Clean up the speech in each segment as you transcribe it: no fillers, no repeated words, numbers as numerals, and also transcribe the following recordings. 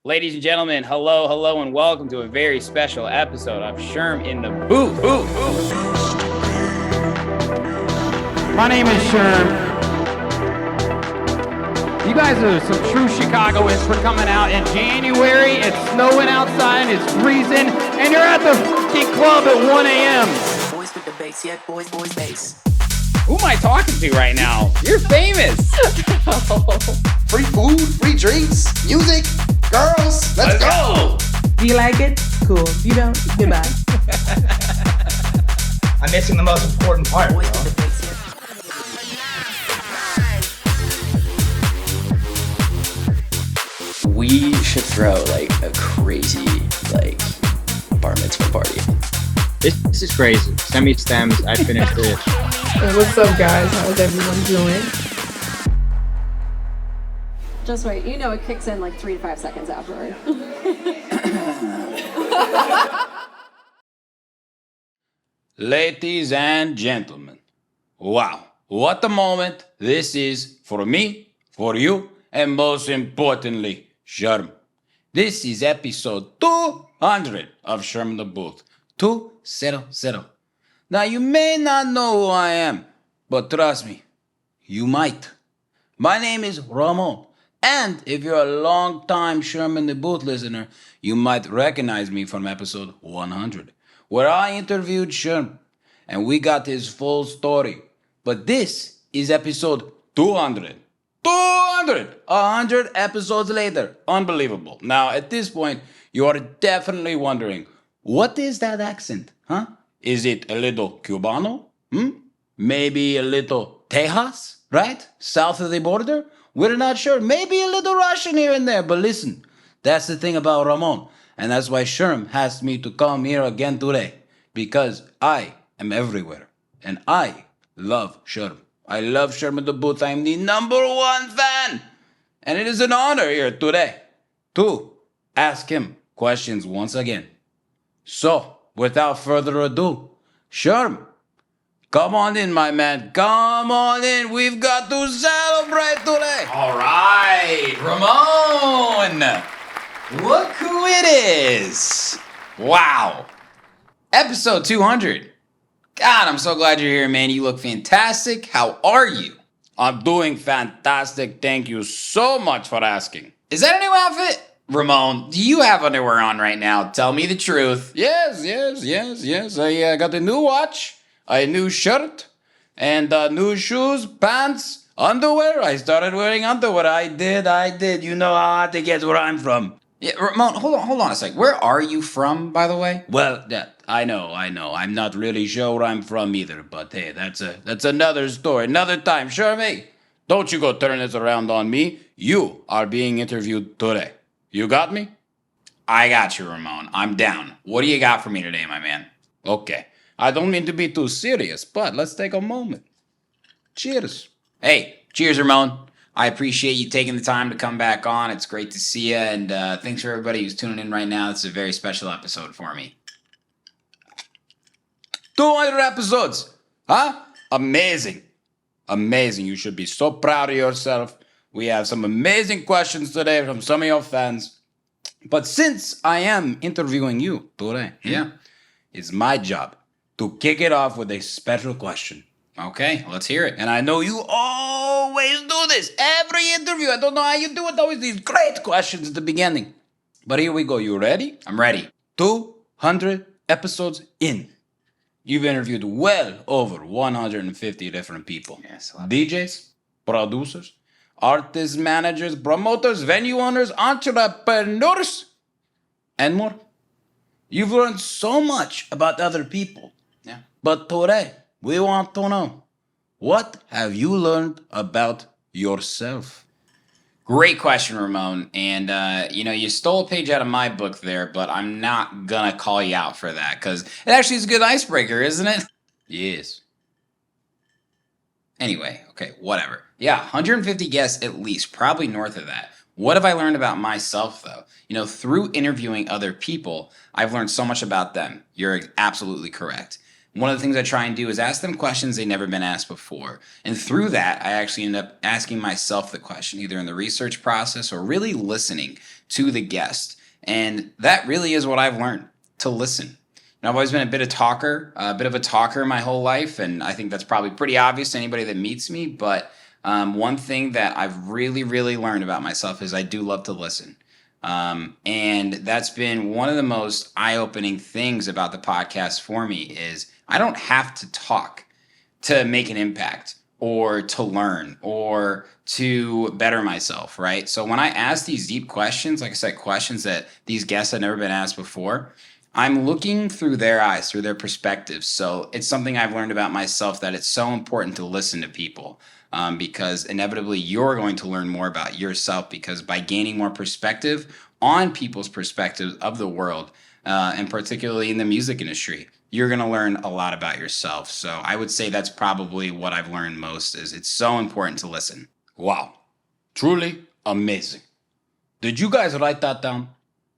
Ladies and gentlemen, hello, and welcome to a very special episode of Sherm in the Booth. My name is Sherm. You guys are some true Chicagoans for coming out in January. It's snowing outside, it's freezing, and you're at the fucking club at 1 a.m. Boys with the bass, yeah, boys, bass. Who am I talking to right now? You're famous. Free food, free drinks, music, girls. Let's go. Do you like it? Cool. If you don't, goodbye. I'm missing the most important part, bro. Boys with the bass, yeah. We should throw like a crazy bar mitzvah party. This is crazy. Send me stems. I finished it. What's up, guys? How's everyone doing? Just wait, you know it kicks in like 3 to 5 seconds afterward. Ladies and gentlemen, wow, what a moment this is for me, for you, and most importantly, Sherm. This is episode 200 of Sherm in the Booth. 200. Now, you may not know who I am, but trust me, you might. My name is Ramon, and if you're a long-time Sherm in the Booth listener, you might recognize me from episode 100, where I interviewed Sherm, and we got his full story. But this is episode 200. 100 episodes later. Unbelievable. Now, at this point, you are definitely wondering, what is that accent, huh? Is it a little Cubano? Maybe a little Tejas, right? South of the border? We're not sure. Maybe a little Russian here and there. But listen, that's the thing about Ramon. And that's why Sherm asked me to come here again today. Because I am everywhere. And I love Sherm. I love Sherm in the Booth. I'm the #1 fan. And it is an honor here today to ask him questions once again. So, without further ado, Sherm, come on in, my man. Come on in. We've got to celebrate today. All right, Ramon. Look who it is. Wow. Episode 200. God, I'm so glad you're here, man. You look fantastic. How are you? I'm doing fantastic. Thank you so much for asking. Is that a new outfit? Ramon, do you have underwear on right now? Tell me the truth. Yes. I got a new watch, a new shirt, and new shoes, pants, underwear. I started wearing underwear. I did. You know how hard it gets where I'm from. Yeah, Ramon, hold on a sec. Where are you from, by the way? Well, I know. I'm not really sure where I'm from either, but hey, that's another story, another time. Sure, mate. Don't you go turn this around on me. You are being interviewed today. You got me? I got you, Ramon. I'm down. What do you got for me today, my man? Okay. I don't mean to be too serious, but let's take a moment. Cheers. Hey, cheers, Ramon. I appreciate you taking the time to come back on. It's great to see you, and thanks for everybody who's tuning in right now. It's a very special episode for me. 200 episodes, huh? Amazing. You should be so proud of yourself. We have some amazing questions today from some of your fans. But since I am interviewing you today, it's my job to kick it off with a special question. Okay, let's hear it. And I know you always do this. Every interview. I don't know how you do it. Always these great questions at the beginning. But here we go. You ready? I'm ready. 200 episodes in. You've interviewed well over 150 different people. Yes. DJs, producers, artists, managers, promoters, venue owners, entrepreneurs, and more. You've learned so much about other people. Yeah. But today, we want to know, what have you learned about yourself? Great question, Ramon. And, you stole a page out of my book there, but I'm not going to call you out for that because it actually is a good icebreaker, isn't it? Yes. Anyway, okay, whatever. Yeah, 150 guests at least, probably north of that. What have I learned about myself, though? Through interviewing other people, I've learned so much about them. You're absolutely correct. one of the things I try and do is ask them questions they've never been asked before. And through that, I actually end up asking myself the question, either in the research process or really listening to the guest. And that really is what I've learned, to listen. And I've always been a bit of a talker my whole life. And I think that's probably pretty obvious to anybody that meets me. But one thing that I've really, really learned about myself is I do love to listen. And that's been one of the most eye-opening things about the podcast for me is I don't have to talk to make an impact or to learn or to better myself, right? So when I ask these deep questions, like I said, questions that these guests have never been asked before, I'm looking through their eyes, through their perspectives. So it's something I've learned about myself that it's so important to listen to people. Because inevitably you're going to learn more about yourself because by gaining more perspective on people's perspectives of the world, and particularly in the music industry, you're going to learn a lot about yourself. So I would say that's probably what I've learned most is it's so important to listen. Wow. Truly amazing. Did you guys write that down?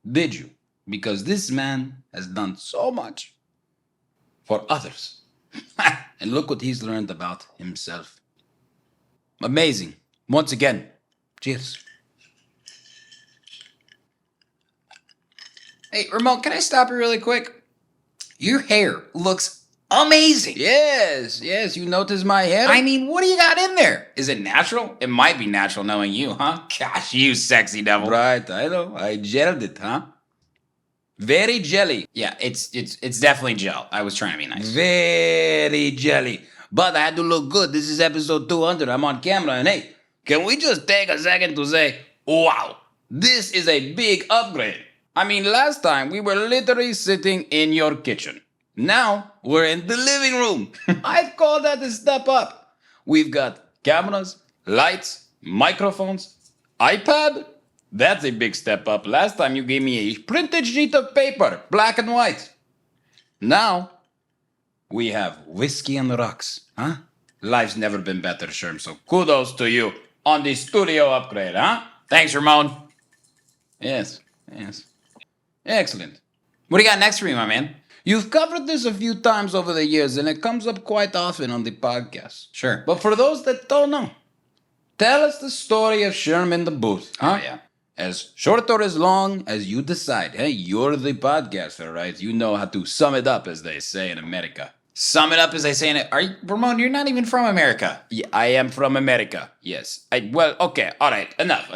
Did you? Because this man has done so much for others. And look what he's learned about himself. Amazing. Once again, cheers. Hey, Ramon, can I stop you really quick? Your hair looks amazing. Yes, you notice my hair? I mean, what do you got in there? Is it natural? It might be natural knowing you, huh? Gosh, you sexy devil. Right, I know. I gelled it, huh? Very jelly. Yeah, it's definitely gel. I was trying to be nice. Very jelly. But I had to look good. This is episode 200. I'm on camera. And hey, can we just take a second to say, wow, this is a big upgrade. I mean, last time we were literally sitting in your kitchen. Now we're in the living room. I'd call that a step up. We've got cameras, lights, microphones, iPad. That's a big step up. Last time you gave me a printed sheet of paper, black and white. Now we have whiskey on the rocks, huh? Life's never been better, Sherm, so kudos to you on the studio upgrade, huh? Thanks, Ramon. Yes. Excellent. What do you got next for me, my man? You've covered this a few times over the years, and it comes up quite often on the podcast. Sure. But for those that don't know, tell us the story of Sherm in the booth, huh? Oh, yeah. As short or as long as you decide. Hey, you're the podcaster, right? You know how to sum it up, as they say in America. Sum it up as they say in it. Ramon, you're not even from America. Yeah, I am from America. Yes. Okay. All right. Enough.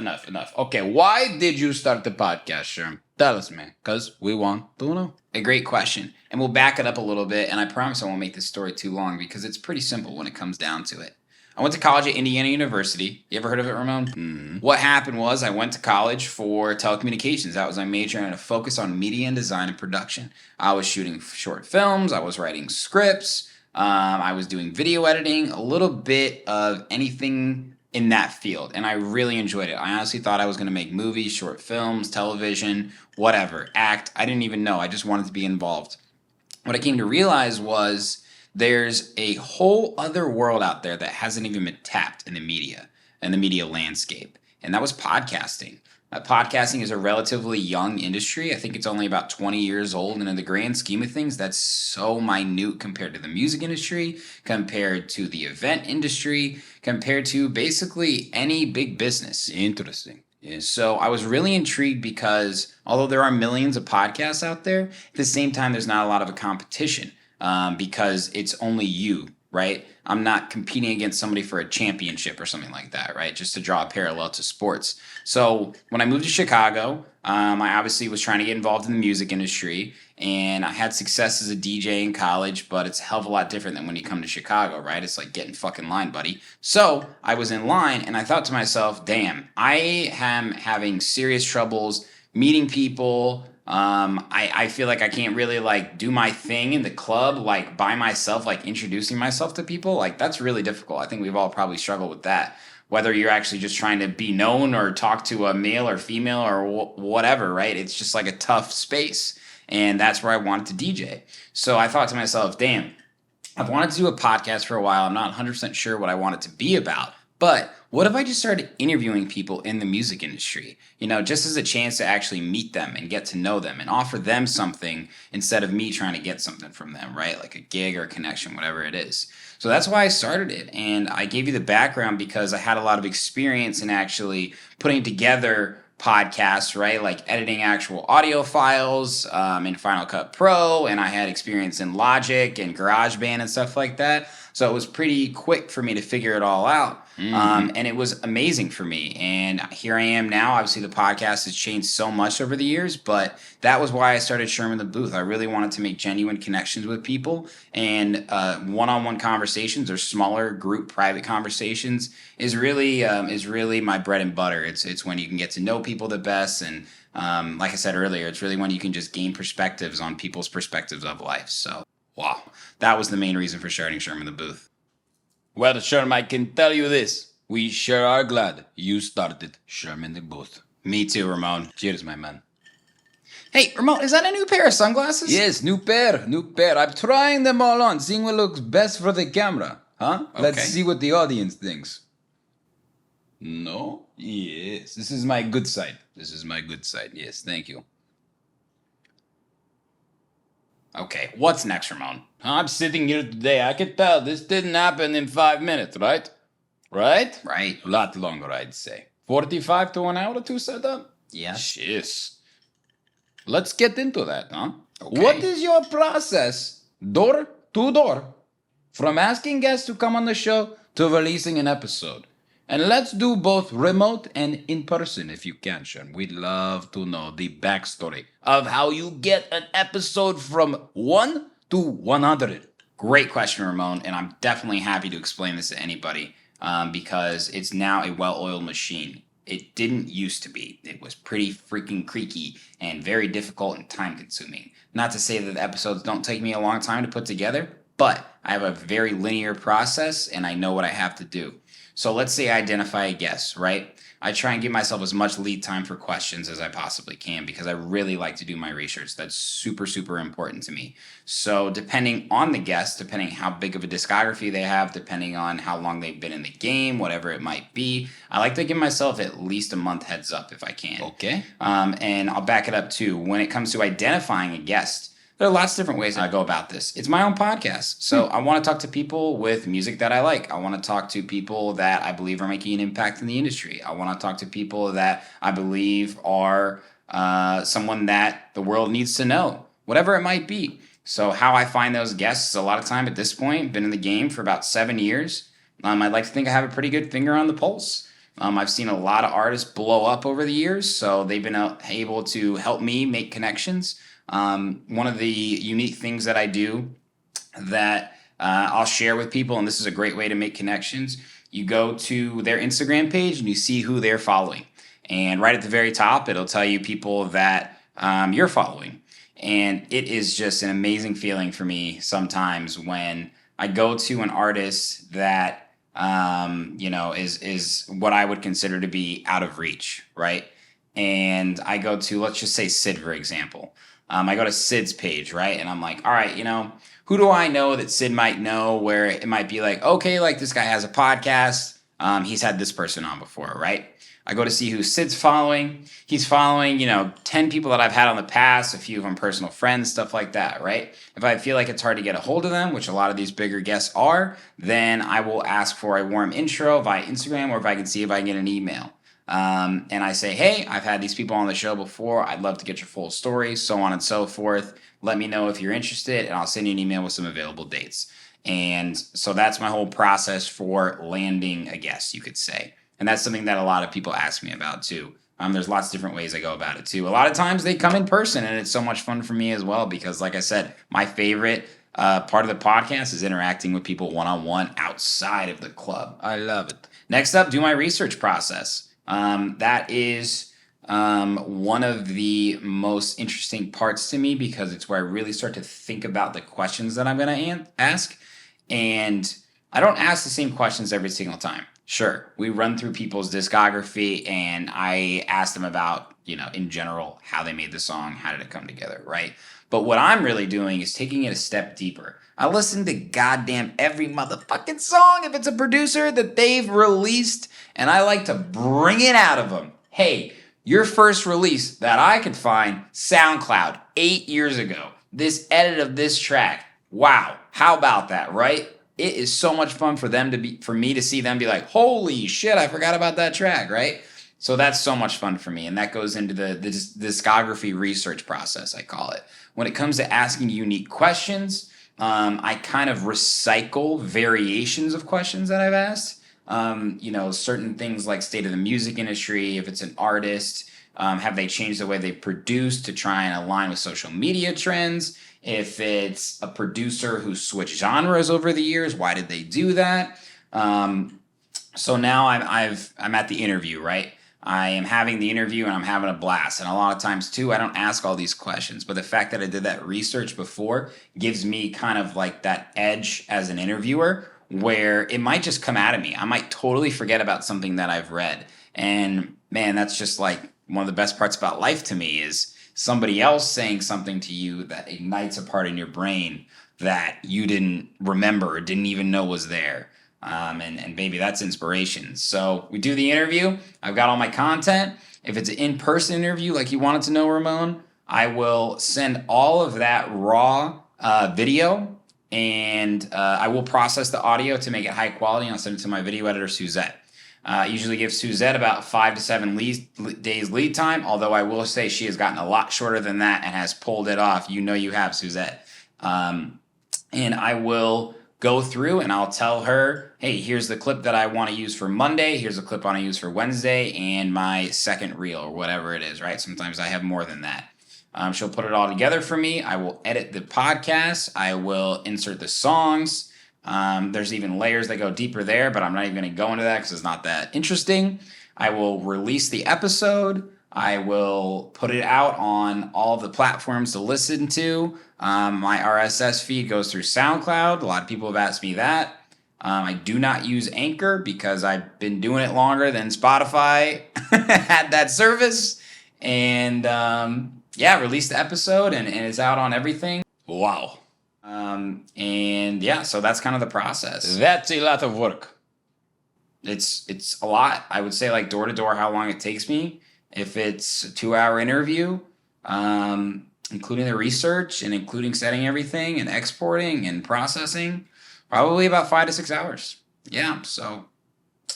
Okay. Why did you start the podcast, Sherm? Tell us, man. Because we want to know. A great question. And we'll back it up a little bit. And I promise I won't make this story too long because it's pretty simple when it comes down to it. I went to college at Indiana University. You ever heard of it, Ramon? Mm-hmm. What happened was I went to college for telecommunications. That was my major, and I focused on media and design and production. I was shooting short films. I was writing scripts. I was doing video editing, a little bit of anything in that field, and I really enjoyed it. I honestly thought I was going to make movies, short films, television, whatever, act. I didn't even know. I just wanted to be involved. What I came to realize was there's a whole other world out there that hasn't even been tapped in the media landscape, and that was podcasting. Podcasting is a relatively young industry. I think it's only about 20 years old, and in the grand scheme of things, that's so minute compared to the music industry, compared to the event industry, compared to basically any big business. Interesting. Yeah. So I was really intrigued because although there are millions of podcasts out there, at the same time, there's not a lot of a competition. Because it's only you, right? I'm not competing against somebody for a championship or something like that, right? Just to draw a parallel to sports. So when I moved to Chicago, I obviously was trying to get involved in the music industry, and I had success as a DJ in college, but it's a hell of a lot different than when you come to Chicago, right? It's like getting fucking line, buddy. So I was in line, and I thought to myself, damn, I am having serious troubles meeting people. I feel like I can't really like do my thing in the club, like by myself, like introducing myself to people. Like that's really difficult. I think we've all probably struggled with that. Whether you're actually just trying to be known or talk to a male or female or whatever, right? It's just like a tough space. And that's where I wanted to DJ. So I thought to myself, damn, I've wanted to do a podcast for a while. I'm not 100% sure what I want it to be about. But what if I just started interviewing people in the music industry? You know, just as a chance to actually meet them and get to know them and offer them something instead of me trying to get something from them, right? Like a gig or a connection, whatever it is. So that's why I started it. And I gave you the background because I had a lot of experience in actually putting together podcasts, right? Like editing actual audio files in Final Cut Pro. And I had experience in Logic and GarageBand and stuff like that. So it was pretty quick for me to figure it all out. And it was amazing for me. And here I am now. Obviously, the podcast has changed so much over the years, but that was why I started Sherm in the Booth. I really wanted to make genuine connections with people, and one-on-one conversations or smaller group private conversations is really my bread and butter. It's when you can get to know people the best, and like I said earlier, it's really when you can just gain perspectives on people's perspectives of life. So, wow, that was the main reason for starting Sherm in the Booth. Well, Sherm, I can tell you this. We sure are glad you started Sherm in the Booth. Me too, Ramon. Cheers, my man. Hey, Ramon, is that a new pair of sunglasses? Yes, new pair. I'm trying them all on, seeing what looks best for the camera. Huh? Okay. Let's see what the audience thinks. No? Yes. This is my good side. Yes, thank you. Okay, what's next, Ramon? I'm sitting here today. I can tell this didn't happen in 5 minutes, right? Right? Right. A lot longer, I'd say. 45 to an hour to set up? Yeah. Jeez. Let's get into that, huh? Okay. What is your process, door to door, from asking guests to come on the show to releasing an episode? And let's do both remote and in person if you can, Sherm. We'd love to know the backstory of how you get an episode from 1 to 100. Great question, Ramon, and I'm definitely happy to explain this to anybody because it's now a well-oiled machine. It didn't used to be. It was pretty freaking creaky and very difficult and time-consuming. Not to say that the episodes don't take me a long time to put together, but I have a very linear process and I know what I have to do. So let's say I identify a guest, right? I try and give myself as much lead time for questions as I possibly can because I really like to do my research. That's super, super important to me. So depending on the guest, depending how big of a discography they have, depending on how long they've been in the game, whatever it might be, I like to give myself at least a month heads up if I can. Okay. And I'll back it up too. When it comes to identifying a guest, there are lots of different ways I go about this. It's my own podcast. So I want to talk to people with music that I like. I want to talk to people that I believe are making an impact in the industry. I want to talk to people that I believe are someone that the world needs to know, whatever it might be. So how I find those guests, a lot of time at this point, been in the game for about 7 years. I'd like to think I have a pretty good finger on the pulse. I've seen a lot of artists blow up over the years, so they've been able to help me make connections. One of the unique things that I do that I'll share with people, and this is a great way to make connections, you go to their Instagram page and you see who they're following. And right at the very top, it'll tell you people that you're following. And it is just an amazing feeling for me sometimes when I go to an artist that, is what I would consider to be out of reach, right? And I go to, let's just say Sid, for example. I go to Sid's page, right? And I'm like, all right, who do I know that Sid might know where it might be like, okay, like this guy has a podcast. He's had this person on before, right? I go to see who Sid's following. He's following, 10 people that I've had on the past, a few of them personal friends, stuff like that, right? If I feel like it's hard to get a hold of them, which a lot of these bigger guests are, then I will ask for a warm intro via Instagram, or if I can see if I can get an email. And I say, hey, I've had these people on the show before. I'd love to get your full story, so on and so forth. Let me know if you're interested, and I'll send you an email with some available dates. And so that's my whole process for landing a guest, you could say. And that's something that a lot of people ask me about, too. There's lots of different ways I go about it, too. A lot of times they come in person, and it's so much fun for me as well because, like I said, my favorite part of the podcast is interacting with people one-on-one outside of the club. I love it. Next up, do my research process. That is one of the most interesting parts to me because it's where I really start to think about the questions that I'm going to ask. And I don't ask the same questions every single time. Sure, we run through people's discography and I ask them about, in general, how they made the song, how did it come together, right? But what I'm really doing is taking it a step deeper. I listen to goddamn every motherfucking song if it's a producer that they've released, and I like to bring it out of them. Hey, your first release that I could find, SoundCloud, 8 years ago. This edit of this track. Wow, how about that, right? It is so much fun for me to see them be like, holy shit, I forgot about that track, right? So that's so much fun for me, and that goes into the discography research process, I call it. When it comes to asking unique questions, I kind of recycle variations of questions that I've asked. Certain things like state of the music industry, if it's an artist, have they changed the way they produce to try and align with social media trends? If it's a producer who switched genres over the years, why did they do that? So now I'm at the interview, right? I am having the interview and I'm having a blast. And a lot of times too, I don't ask all these questions, but the fact that I did that research before gives me kind of like that edge as an interviewer where it might just come out of me. I might totally forget about something that I've read. And man, that's just like one of the best parts about life to me is somebody else saying something to you that ignites a part in your brain that you didn't remember or didn't even know was there. And baby, that's inspiration. So we do the interview. I've got all my content. If it's an in-person interview like you wanted to know, Ramon, I will send all of that raw video and I will process the audio to make it high quality and I'll send it to my video editor, Suzette. Usually give Suzette about 5 to 7 days lead time, although I will say she has gotten a lot shorter than that and has pulled it off. You know you have, Suzette. And I will go through and I'll tell her, hey, here's the clip that I want to use for Monday. Here's the clip I want to use for Wednesday and my second reel or whatever it is, right? Sometimes I have more than that. She'll put it all together for me. I will edit the podcast. I will insert the songs. There's even layers that go deeper there, but I'm not even going to go into that because it's not that interesting. I will release the episode. I will put it out on all the platforms to listen to. My RSS feed goes through SoundCloud. A lot of people have asked me that. I do not use Anchor because I've been doing it longer than Spotify had that service. And release the episode and it's out on everything. Wow. So that's kind of the process. That's a lot of work. It's a lot. I would say like door to door how long it takes me. If it's a 2-hour interview, including the research and including setting everything and exporting and processing, probably about 5 to 6 hours. Yeah, so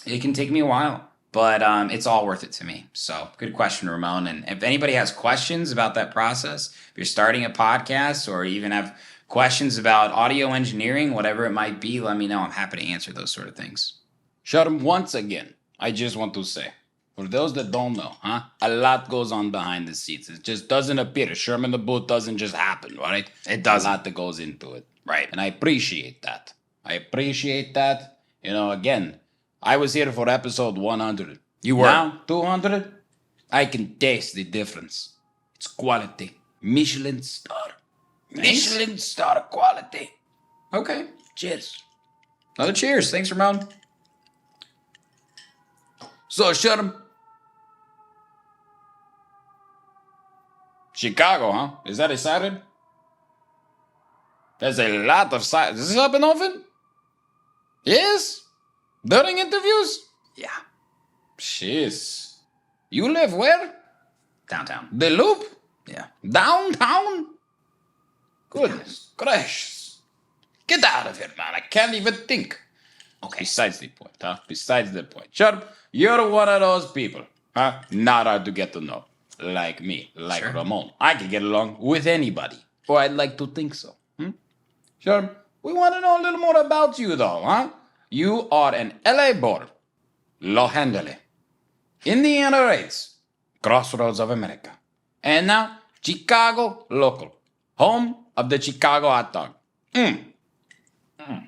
it can take me a while, but it's all worth it to me. So good question, Ramon. And if anybody has questions about that process, if you're starting a podcast or even have questions about audio engineering, whatever it might be, let me know. I'm happy to answer those sort of things. Sherm, once again, I just want to say, for those that don't know, a lot goes on behind the scenes. It just doesn't appear. Sherm in the booth doesn't just happen, right? It does. A lot that goes into it. Right. And I appreciate that. Again, I was here for episode 100. You were. Now, 200, I can taste the difference. It's quality. Michelin star. Nice. Michelin star quality. Okay. Cheers. Another cheers. Thanks, Ramon. So, Sherm. Chicago, huh? Is that excited? There's a lot of side. Does this happen often? Yes? During interviews? Yeah. Jeez. You live where? Downtown. The Loop? Yeah. Downtown? Goodness gracious. Get out of here, man. I can't even think. Okay. Besides the point, huh? Besides the point. Sherm, you're one of those people, huh? Not hard to get to know. Like me, like Sure. Ramon. I can get along with anybody. Or I'd like to think so. Sherm, we want to know a little more about you, though, huh? You are an LA born, Los Angeles, Indiana raised, crossroads of America. And now, Chicago local, home of the Chicago hot dog.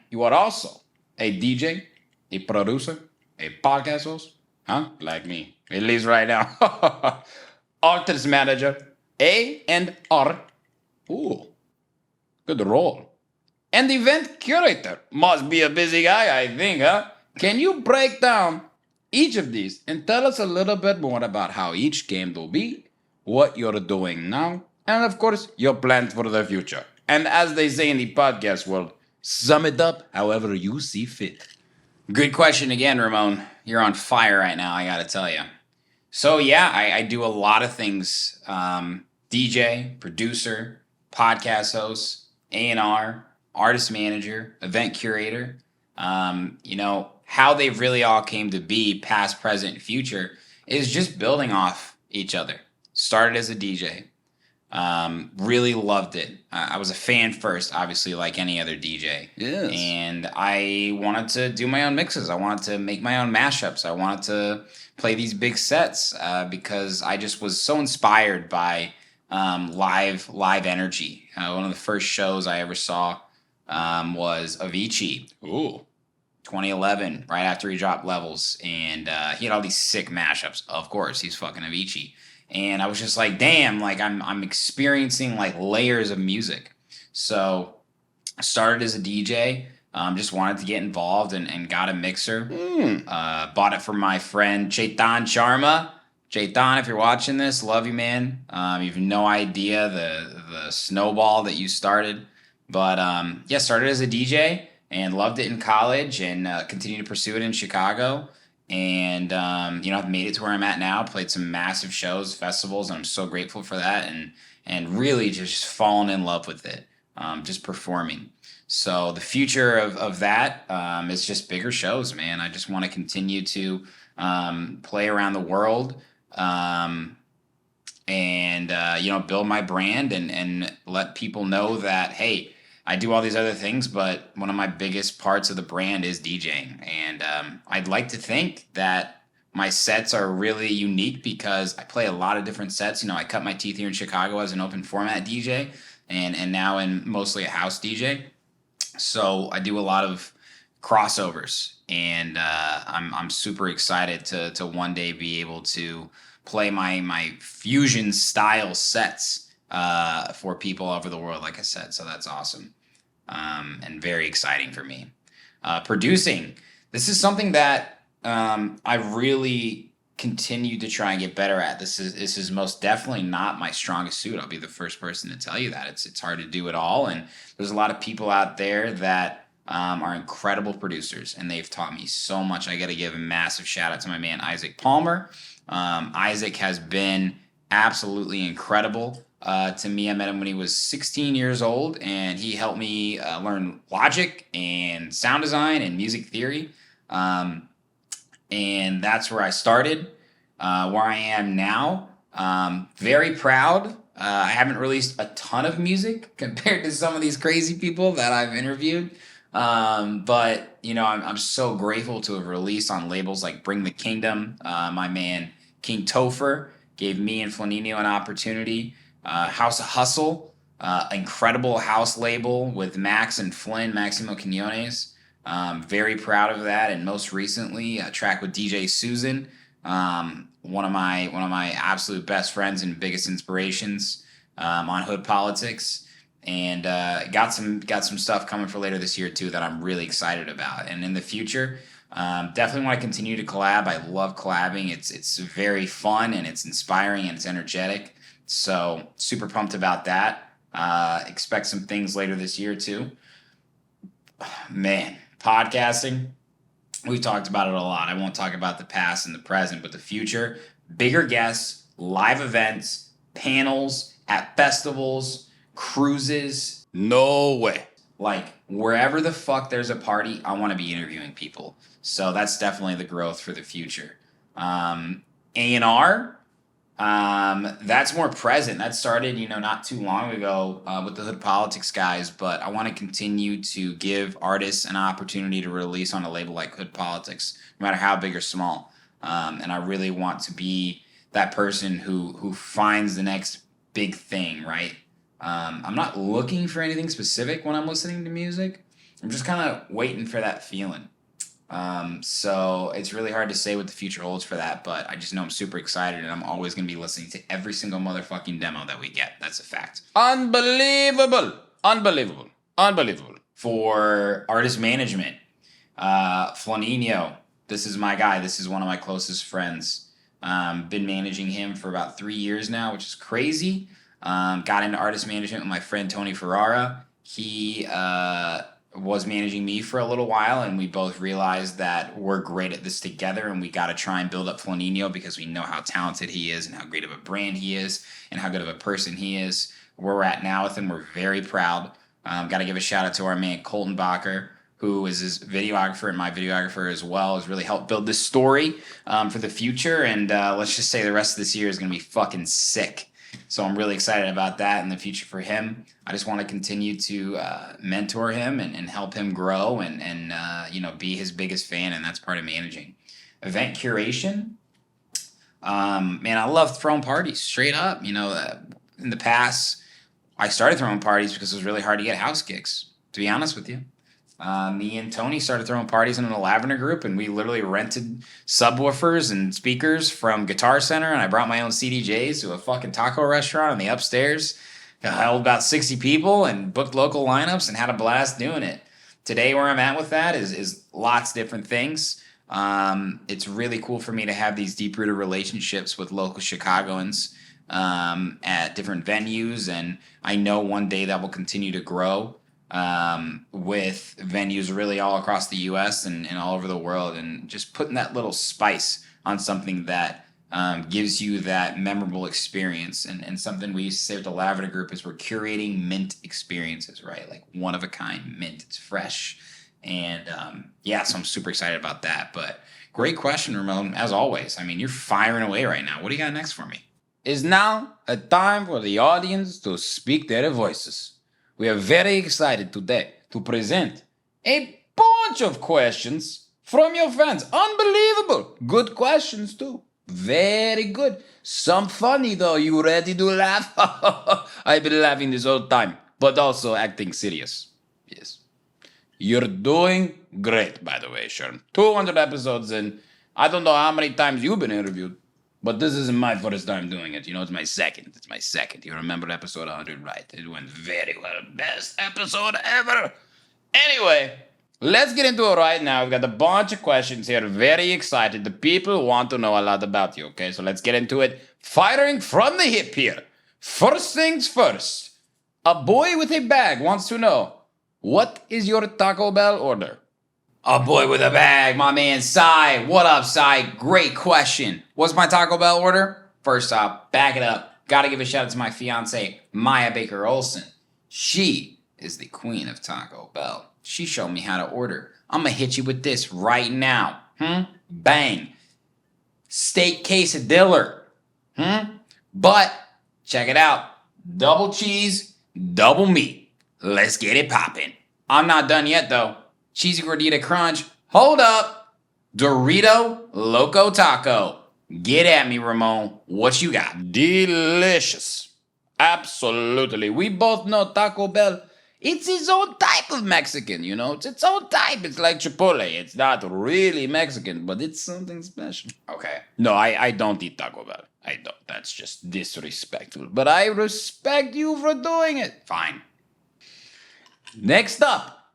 You are also a DJ, a producer, a podcast host, huh? Like me, at least right now. Artist manager, A&R. Ooh, good role. And event curator. Must be a busy guy, I think, huh? Can you break down each of these and tell us a little bit more about how each came to be what you're doing now, and of course, your plans for the future. And as they say in the podcast world, sum it up however you see fit. Good question again, Ramon. You're on fire right now, I gotta tell you. So yeah, I do a lot of things. DJ, producer, podcast host, A&R, artist manager, event curator. How they really all came to be, past, present, future, is just building off each other. Started as a DJ. Really loved it. I was a fan first, obviously, like any other DJ. Yes. And I wanted to do my own mixes. I wanted to make my own mashups. I wanted to play these big sets because I just was so inspired by live energy. One of the first shows I ever saw was Avicii. Ooh. 2011, right after he dropped Levels, and he had all these sick mashups. Of course, he's fucking Avicii, and I was just like, damn, like I'm experiencing like layers of music. So I started as a DJ, just wanted to get involved and got a mixer. Bought it from my friend Chaitan Sharma. Chaitan, if you're watching this, love you, man. You have no idea the snowball that you started, but started as a DJ. And loved it in college and continued to pursue it in Chicago. And, I've made it to where I'm at now, played some massive shows, festivals, and I'm so grateful for that. And really just fallen in love with it, just performing. So the future of that is just bigger shows, man. I just want to continue to play around the world and build my brand and let people know that, hey, I do all these other things, but one of my biggest parts of the brand is DJing. And I'd like to think that my sets are really unique because I play a lot of different sets. I cut my teeth here in Chicago as an open format DJ and now in mostly a house DJ. So I do a lot of crossovers, and I'm super excited to one day be able to play my fusion style sets for people all over the world, like I said. So that's awesome and very exciting for me. Producing. This is something that I really continue to try and get better at. This is most definitely not my strongest suit. I'll be the first person to tell you that. It's hard to do it all, and there's a lot of people out there that are incredible producers, and they've taught me so much. I got to give a massive shout out to my man Isaac Palmer. Isaac has been absolutely incredible to me. I met him when he was 16 years old, and he helped me learn Logic and sound design and music theory. And that's where I started, where I am now. Very proud. I haven't released a ton of music compared to some of these crazy people that I've interviewed. But, I'm so grateful to have released on labels like Bring the Kingdom. My man King Topher gave me and Flaninho an opportunity. House of Hustle, incredible house label with Max and Flynn, Maximo Quinones. Very proud of that. And most recently, a track with DJ Susan, one of my absolute best friends and biggest inspirations on Hood Politics. And got some stuff coming for later this year too that I'm really excited about. And in the future, definitely want to continue to collab. I love collabing. It's very fun and it's inspiring and it's energetic. So super pumped about that. Expect some things later this year too. Man, podcasting. We've talked about it a lot. I won't talk about the past and the present, but the future. Bigger guests, live events, panels at festivals, cruises. No way. Like wherever the fuck there's a party, I want to be interviewing people. So that's definitely the growth for the future. A&R. That's more present. That started, not too long ago with the Hood Politics guys, but I want to continue to give artists an opportunity to release on a label like Hood Politics, no matter how big or small. And I really want to be that person who finds the next big thing, right? I'm not looking for anything specific when I'm listening to music. I'm just kind of waiting for that feeling. So it's really hard to say what the future holds for that, but I just know I'm super excited and I'm always going to be listening to every single motherfucking demo that we get. That's a fact. Unbelievable. For artist management, Flaninho, this is my guy. This is one of my closest friends. Been managing him for about 3 years now, which is crazy. Got into artist management with my friend Tony Ferrara. He was managing me for a little while, and we both realized that we're great at this together, and we got to try and build up Flaninho because we know how talented he is and how great of a brand he is and how good of a person he is. Where we're at now with him, we're very proud. Got to give a shout out to our man Colton Bacher, who is his videographer and my videographer as well, has really helped build this story for the future. And let's just say the rest of this year is going to be fucking sick. So I'm really excited about that in the future for him. I just want to continue to mentor him and help him grow and be his biggest fan, and that's part of managing. Event curation. Man, I love throwing parties, straight up. In the past, I started throwing parties because it was really hard to get house gigs, to be honest with you. Me and Tony started throwing parties in a Lavender group, and we literally rented subwoofers and speakers from Guitar Center, and I brought my own CDJs to a fucking taco restaurant on the upstairs. I held about 60 people and booked local lineups and had a blast doing it. Today, where I'm at with that is lots of different things. It's really cool for me to have these deep-rooted relationships with local Chicagoans at different venues, and I know one day that will continue to grow. With venues really all across the U.S. and all over the world, and just putting that little spice on something that gives you that memorable experience. And something we used to say with the Lavender Group is we're curating mint experiences, right? Like one of a kind mint. It's fresh. And so I'm super excited about that. But great question, Ramon, as always. I mean, you're firing away right now. What do you got next for me? Is now a time for the audience to speak their voices. We are very excited today to present a bunch of questions from your fans. Unbelievable. Good questions too. Very good. Some funny though. You ready to laugh? I've been laughing this whole time, but also acting serious. Yes. You're doing great, by the way, Sherm. 200 episodes in. I don't know how many times you've been interviewed, but this isn't my first time doing it. It's my second. You remember episode 100, right? It went very well. Best episode ever. Anyway, let's get into it right now. We've got a bunch of questions here. Very excited. The people want to know a lot about you, okay? So let's get into it. Firing from the hip here. First things first. A boy with a bag wants to know, what is your Taco Bell order? A boy with a bag, my man Sai. What up, Sai? Great question. What's my Taco Bell order? First off, back it up. Gotta give a shout out to my fiance, Maya Baker Olson. She is the queen of Taco Bell. She showed me how to order. I'm gonna hit you with this right now. Bang. Steak quesadilla. But, check it out. Double cheese, double meat. Let's get it poppin'. I'm not done yet, though. Cheesy gordita crunch. Hold up. Dorito Loco Taco. Get at me, Ramon. What you got? Delicious. Absolutely. We both know Taco Bell. It's its own type of Mexican, It's its own type. It's like Chipotle. It's not really Mexican, but it's something special. Okay. No, I don't eat Taco Bell. I don't. That's just disrespectful. But I respect you for doing it. Fine. Next up.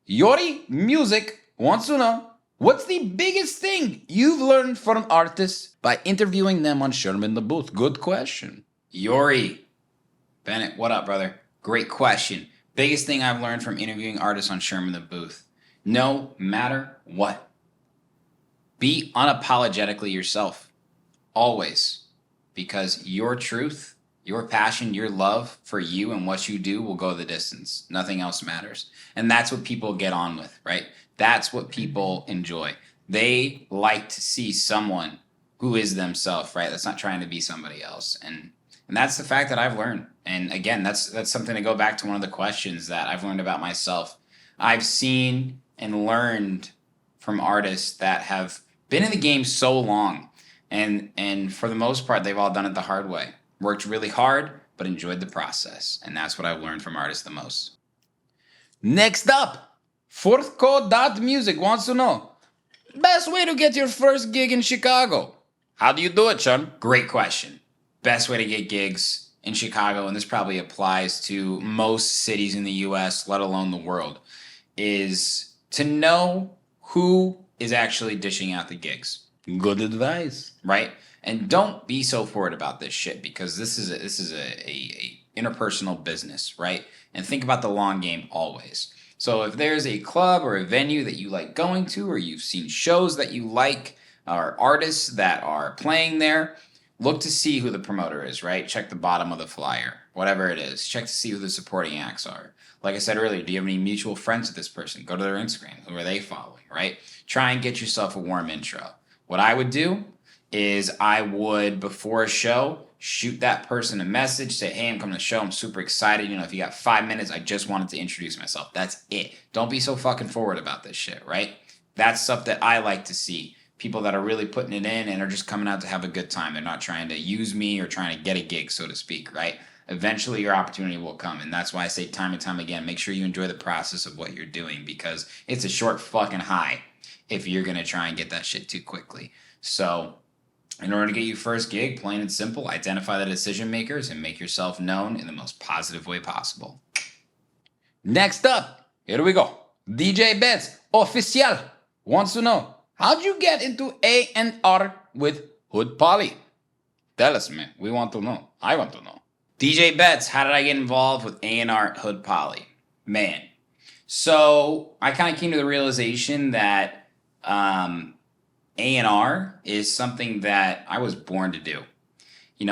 Yori Music wants to know, what's the biggest thing you've learned from artists by interviewing them on Sherm in the Booth? Good question. Yori. Bennett, what up, brother? Great question. Biggest thing I've learned from interviewing artists on Sherm in the Booth. No matter what. Be unapologetically yourself. Always. Because your truth, your passion, your love for you and what you do will go the distance. Nothing else matters. And that's what people get on with, right? That's what people enjoy. They like to see someone who is themselves, right? That's not trying to be somebody else. And that's the fact that I've learned. And again, that's something to go back to one of the questions that I've learned about myself. I've seen and learned from artists that have been in the game so long. And for the most part, they've all done it the hard way. Worked really hard, but enjoyed the process. And that's what I've learned from artists the most. Next up, fourthco.music wants to know, best way to get your first gig in Chicago. How do you do it, Sean? Great question. Best way to get gigs in Chicago, and this probably applies to most cities in the U.S., let alone the world, is to know who is actually dishing out the gigs. Good advice. Right? And don't be so forward about this shit, because this is a interpersonal business, right? And think about the long game always. So if there's a club or a venue that you like going to, or you've seen shows that you like, or artists that are playing there, look to see who the promoter is, right? Check the bottom of the flyer, whatever it is. Check to see who the supporting acts are. Like I said earlier, do you have any mutual friends with this person? Go to their Instagram. Who are they following, right? Try and get yourself a warm intro. What I would do is I would, before a show, shoot that person a message, say, hey, I'm coming to the show. I'm super excited. If you got 5 minutes, I just wanted to introduce myself. That's it. Don't be so fucking forward about this shit, right? That's stuff that I like to see. People that are really putting it in and are just coming out to have a good time. They're not trying to use me or trying to get a gig, so to speak, right? Eventually your opportunity will come. And that's why I say time and time again, make sure you enjoy the process of what you're doing, because it's a short fucking high if you're going to try and get that shit too quickly. So in order to get your first gig, plain and simple, identify the decision makers and make yourself known in the most positive way possible. Next up, here we go. DJ Betts, Official, wants to know, how'd you get into A&R with Hood Polly? Tell us, man. We want to know. I want to know. DJ Betts, how did I get involved with A&R at Hood Polly? Man. So I kind of came to the realization that A&R is something that I was born to do.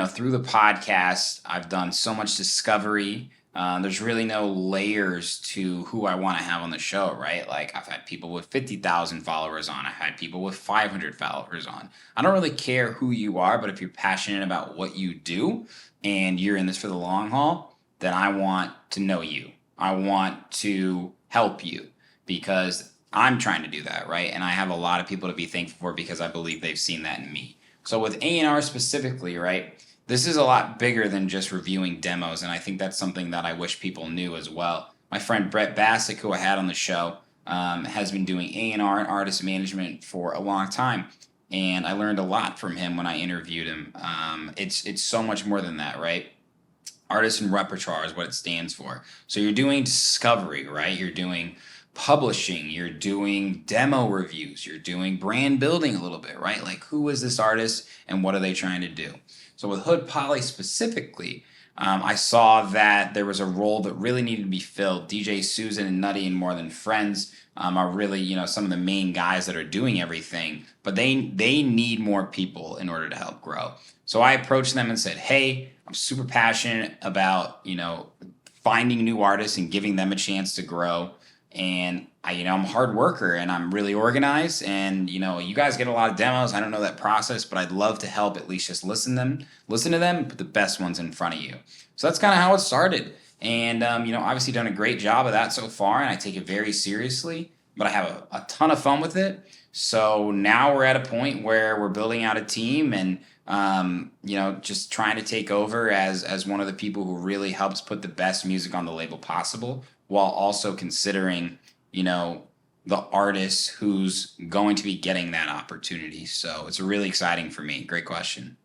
Through the podcast, I've done so much discovery. There's really no layers to who I want to have on the show, right? Like, I've had people with 50,000 followers on. I've had people with 500 followers on. I don't really care who you are, but if you're passionate about what you do and you're in this for the long haul, then I want to know you. I want to help you, because I'm trying to do that, right? And I have a lot of people to be thankful for, because I believe they've seen that in me. So with A&R specifically, right, this is a lot bigger than just reviewing demos, and I think that's something that I wish people knew as well. My friend Brett Bassick, who I had on the show, has been doing A&R and artist management for a long time, and I learned a lot from him when I interviewed him. It's so much more than that, right? Artist and repertoire is what it stands for. So you're doing discovery, right? You're doing publishing, you're doing demo reviews, you're doing brand building a little bit, right? Like, who is this artist and what are they trying to do? So with Hood Polly specifically, I saw that there was a role that really needed to be filled. DJ Susan and Nutty and More Than Friends are really, some of the main guys that are doing everything, but they need more people in order to help grow. So I approached them and said, hey, I'm super passionate about, finding new artists and giving them a chance to grow. And I'm a hard worker and I'm really organized, and you guys get a lot of demos. I don't know that process, but I'd love to help at least just listen to them, put the best ones in front of you. So that's kind of how it started. And obviously done a great job of that so far, and I take it very seriously, but I have a ton of fun with it. So now we're at a point where we're building out a team and just trying to take over as one of the people who really helps put the best music on the label possible, while also considering, the artist who's going to be getting that opportunity. So it's really exciting for me. Great question.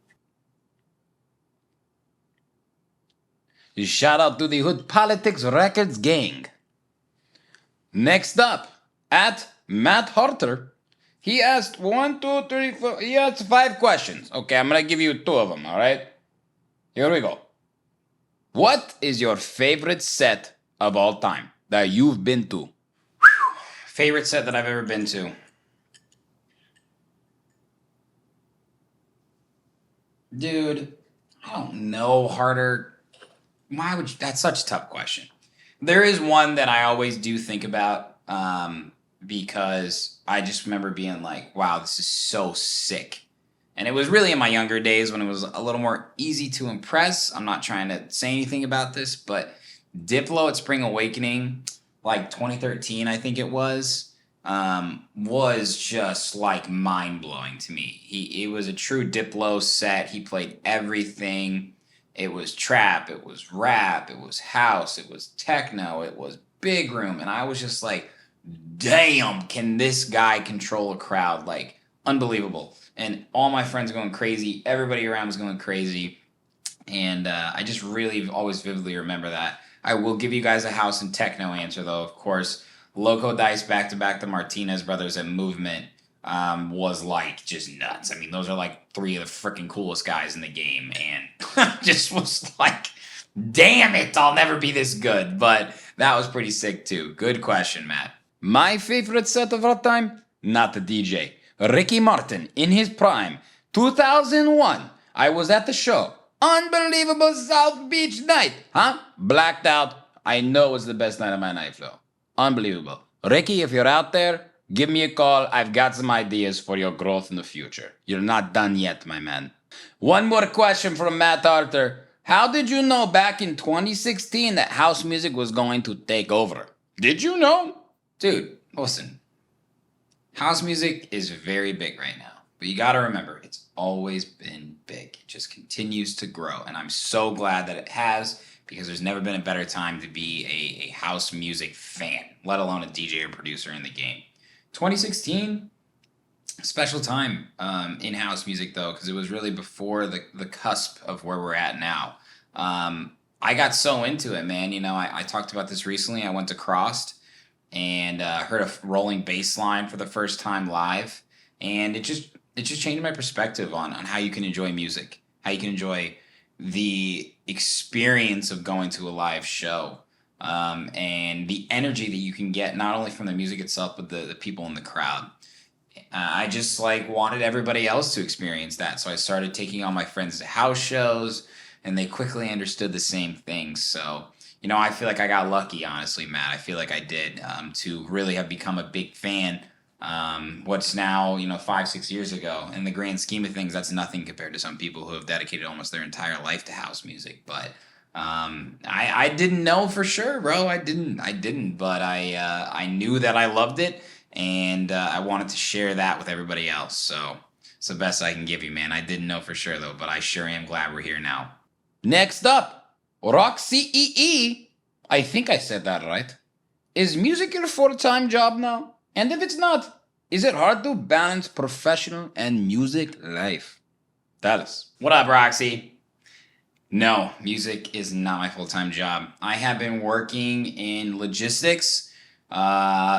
Shout out to the Hood Politics Records gang. Next up, at Matt Harter, he asked 1, 2, 3, 4. He asked 5 questions. Okay, I'm gonna give you 2 of them. All right, here we go. What is your favorite set of all time that you've been to? Favorite set that I've ever been to? Dude, I don't know, Harder. Why would you? That's such a tough question. There is one that I always do think about, because I just remember being like, wow, this is so sick. And it was really in my younger days when it was a little more easy to impress. I'm not trying to say anything about this, but Diplo at Spring Awakening, like 2013, I think it was just like mind-blowing to me. It was a true Diplo set. He played everything. It was trap, it was rap, it was house, it was techno, it was big room. And I was just like, damn, can this guy control a crowd? Like, unbelievable. And all my friends going crazy. Everybody around was going crazy. And I just really always vividly remember that. I will give you guys a house and techno answer, though, of course. Loco Dice back-to-back the Martinez brothers at Movement. was like just nuts. I mean, those are like 3 of the freaking coolest guys in the game, and just was like, damn it, I'll never be this good. But that was pretty sick too. Good question, Matt. My favorite set of all time? Not the DJ. Ricky Martin in his prime. 2001. I was at the show. Unbelievable South Beach night. Huh? Blacked out. I know it was the best night of my life, though. Unbelievable. Ricky, if you're out there, give me a call. I've got some ideas for your growth in the future. You're not done yet, my man. One more question from Matt Arthur. How did you know back in 2016 that house music was going to take over? Did you know? Dude, listen. House music is very big right now. But you got to remember, it's always been big. It just continues to grow. And I'm so glad that it has, because there's never been a better time to be a house music fan, let alone a DJ or producer in the game. 2016, special time in house music, though, because it was really before the cusp of where we're at now. I got so into it, man. You know, I talked about this recently. I went to Crossed and heard a rolling bass line for the first time live. And it just changed my perspective on how you can enjoy music, how you can enjoy the experience of going to a live show, and the energy that you can get not only from the music itself, but the people in the crowd. I just like wanted everybody else to experience that. So I started taking all my friends to house shows, and they quickly understood the same things. So, you know, I feel like I got lucky, honestly, Matt. I feel like I did, to really have become a big fan. What's now, 5-6 years ago. In the grand scheme of things, that's nothing compared to some people who have dedicated almost their entire life to house music. But I didn't know for sure, bro. I didn't. But I knew that I loved it, and I wanted to share that with everybody else. So it's the best I can give you, man. I didn't know for sure, though, but I sure am glad we're here now. Next up, Roxy EE. I think I said that right. Is music your full-time job now? And if it's not, is it hard to balance professional and music life? Tell us. What up, Roxy? No, music is not my full-time job. I have been working in logistics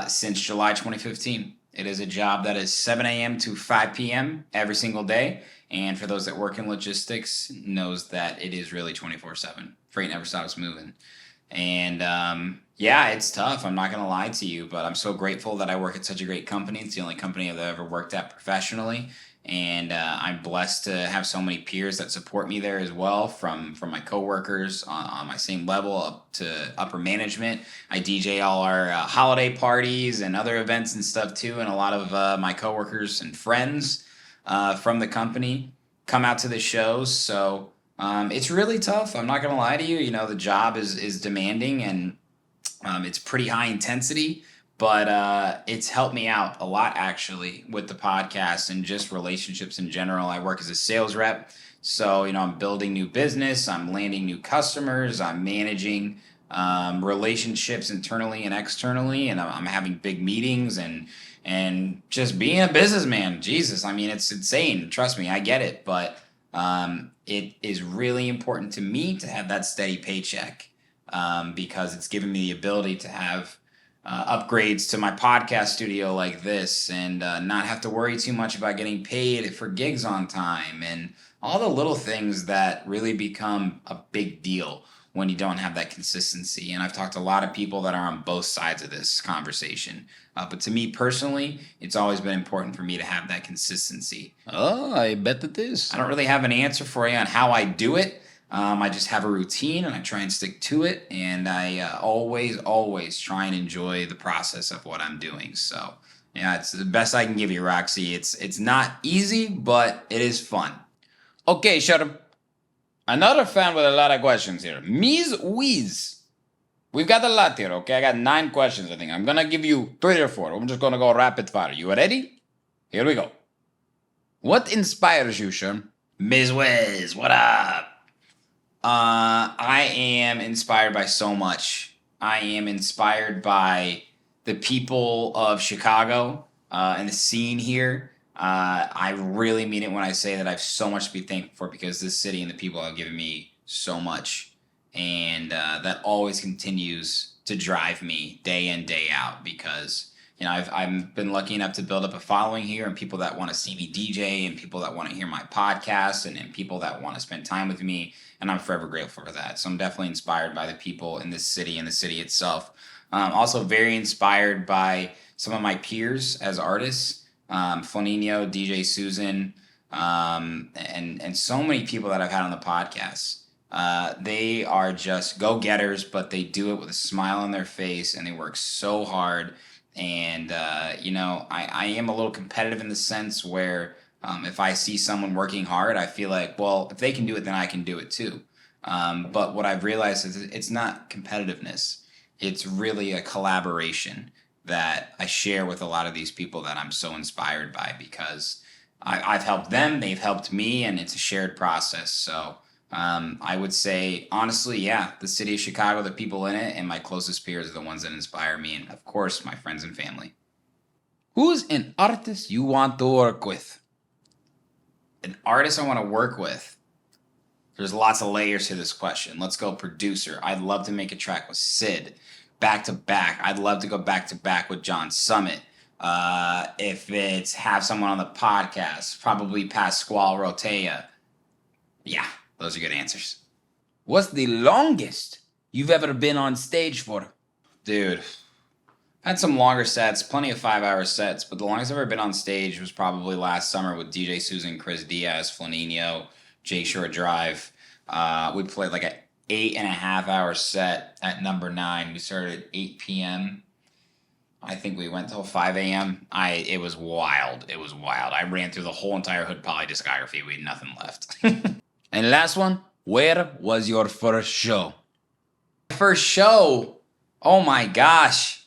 since July 2015. It is a job that is 7 a.m. to 5 p.m. every single day. And for those that work in logistics, knows that it is really 24/7. Freight never stops moving. And yeah, it's tough. I'm not going to lie to you, but I'm so grateful that I work at such a great company. It's the only company I've ever worked at professionally. And I'm blessed to have so many peers that support me there as well, from my coworkers on my same level up to upper management. I DJ all our holiday parties and other events and stuff too. And a lot of my coworkers and friends from the company come out to the shows. So it's really tough. I'm not going to lie to you. You know, the job is demanding, and it's pretty high intensity, but it's helped me out a lot, actually, with the podcast and just relationships in general. I work as a sales rep. So, I'm building new business. I'm landing new customers. I'm managing relationships internally and externally. And I'm having big meetings and just being a businessman. Jesus, I mean, it's insane. Trust me, I get it. But it is really important to me to have that steady paycheck, because it's given me the ability to have upgrades to my podcast studio like this, and not have to worry too much about getting paid for gigs on time, and all the little things that really become a big deal when you don't have that consistency. And I've talked to a lot of people that are on both sides of this conversation. But to me personally, it's always been important for me to have that consistency. Oh, I bet it is. I don't really have an answer for you on how I do it. I just have a routine, and I try and stick to it. And I always try and enjoy the process of what I'm doing. So, yeah, it's the best I can give you, Roxy. It's not easy, but it is fun. Okay, Sherm. Another fan with a lot of questions here. Ms. Wiz. We've got a lot here, okay? I got 9 questions, I think. I'm going to give you 3 or 4. I'm just going to go rapid fire. You ready? Here we go. What inspires you, Sherm? Ms. Wiz, what up? I am inspired by so much. I am inspired by the people of Chicago and the scene here. I really mean it when I say that I have so much to be thankful for, because this city and the people have given me so much. And that always continues to drive me day in, day out, because I've been lucky enough to build up a following here, and people that want to see me DJ, and people that want to hear my podcast, and people that want to spend time with me, and I'm forever grateful for that. So I'm definitely inspired by the people in this city and the city itself. Also very inspired by some of my peers as artists, Flaninho, DJ Susan, and so many people that I've had on the podcast. They are just go-getters, but they do it with a smile on their face, and they work so hard. And, I am a little competitive in the sense where if I see someone working hard, I feel like, well, if they can do it, then I can do it too. But what I've realized is it's not competitiveness. It's really a collaboration that I share with a lot of these people that I'm so inspired by, because I've helped them, they've helped me, and it's a shared process. So I would say, honestly, yeah, the city of Chicago, the people in it, and my closest peers are the ones that inspire me, and of course, my friends and family. Who's an artist you want to work with? An artist I want to work with? There's lots of layers to this question. Let's go producer. I'd love to make a track with Sid. Back to back. I'd love to go back to back with John Summit. If it's have someone on the podcast, probably Pasquale Rotea. Yeah, those are good answers. What's the longest you've ever been on stage for? Dude, I had some longer sets, plenty of 5-hour sets, but the longest I've ever been on stage was probably last summer with DJ Susan, Chris Diaz, Flaninho, Jake Shore Drive. We played like an 8.5-hour set at number 9. We started at 8 p.m. I think we went till 5 a.m. It was wild. It was wild. I ran through the whole entire Hood Poly discography. We had nothing left. And last one, where was your first show? First show? Oh my gosh.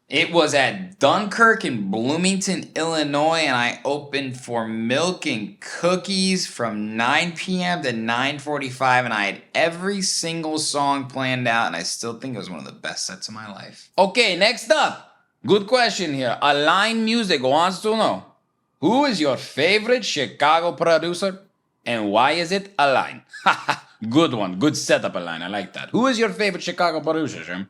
It was at Dunkirk in Bloomington, Illinois, and I opened for Milk and Cookies from 9 p.m. to 9:45, and I had every single song planned out, and I still think it was one of the best sets of my life. Okay, next up. Good question here. Align Music wants to know, who is your favorite Chicago producer, and why is it Align? Good one. Good setup, Align. I like that. Who is your favorite Chicago producer, Sherm?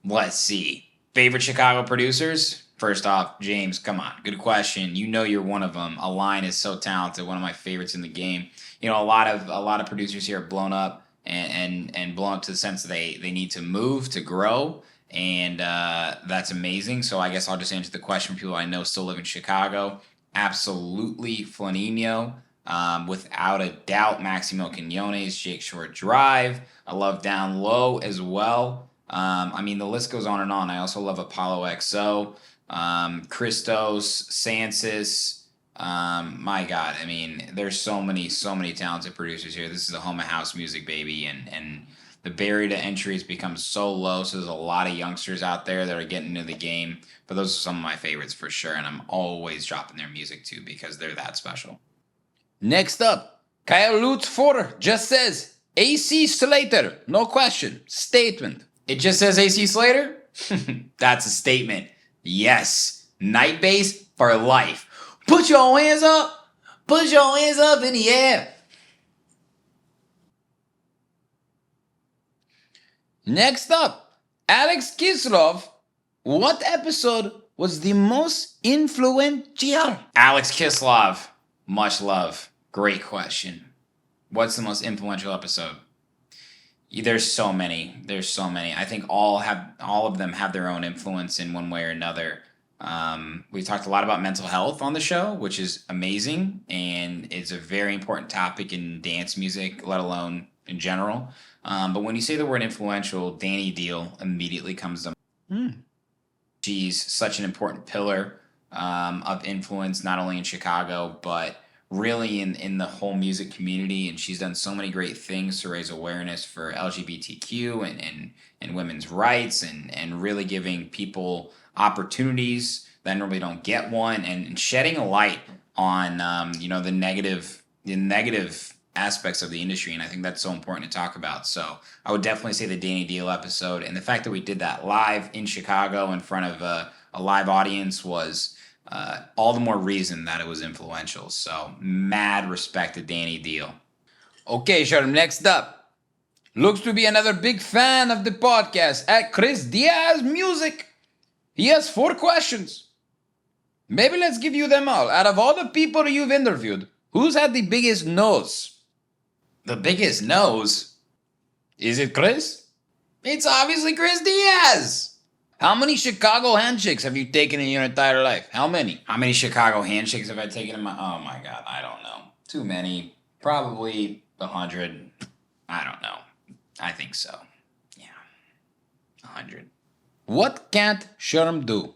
Let's see. Favorite Chicago producers? First off, James, come on. Good question. You know you're one of them. Align is so talented. One of my favorites in the game. You know, a lot of producers here have blown up and blown up to the sense that they need to move to grow. And that's amazing. So I guess I'll just answer the question for people I know still live in Chicago. Absolutely Flaninho. Without a doubt, Maximo Quinones, Jake Shore Drive. I love Down Low as well. I mean, the list goes on and on. I also love Apollo XO, Christos, Sansis. My God, I mean, there's so many talented producers here. This is a home of house music, baby, and the barrier to entry has become so low. So there's a lot of youngsters out there that are getting into the game. But those are some of my favorites for sure, and I'm always dropping their music too because they're that special. Next up, Kyle Lutz 4 just says AC Slater. No question. Statement. It just says AC Slater? That's a statement. Yes. Night bass for life. Put your hands up. Put your hands up in the air. Next up, Alex Kislov. What episode was the most influential? Alex Kislov. Much love. Great question. What's the most influential episode? There's so many. I think all of them have their own influence in one way or another. We talked a lot about mental health on the show, which is amazing, and it's a very important topic in dance music, let alone in general. But when you say the word influential, Danny Deal immediately comes to mind. She's such an important pillar of influence, not only in Chicago, but really in the whole music community, and she's done so many great things to raise awareness for LGBTQ and women's rights and really giving people opportunities that normally don't get one, and shedding a light on the negative aspects of the industry, and I think that's so important to talk about. So I would definitely say the Danny Deal episode, and the fact that we did that live in Chicago in front of a live audience was all the more reason that it was influential. So mad respect to Danny Deal. Okay, Sherm, next up. Looks to be another big fan of the podcast at Chris Diaz Music. He has 4 questions. Maybe let's give you them all. Out of all the people you've interviewed, who's had the biggest nose? The biggest nose? Is it Chris? It's obviously Chris Diaz. How many Chicago handshakes have you taken in your entire life? How many? How many Chicago handshakes have I taken in my... Oh my God, I don't know. Too many. Probably 100. I don't know. I think so. Yeah. 100. What can't Sherm do?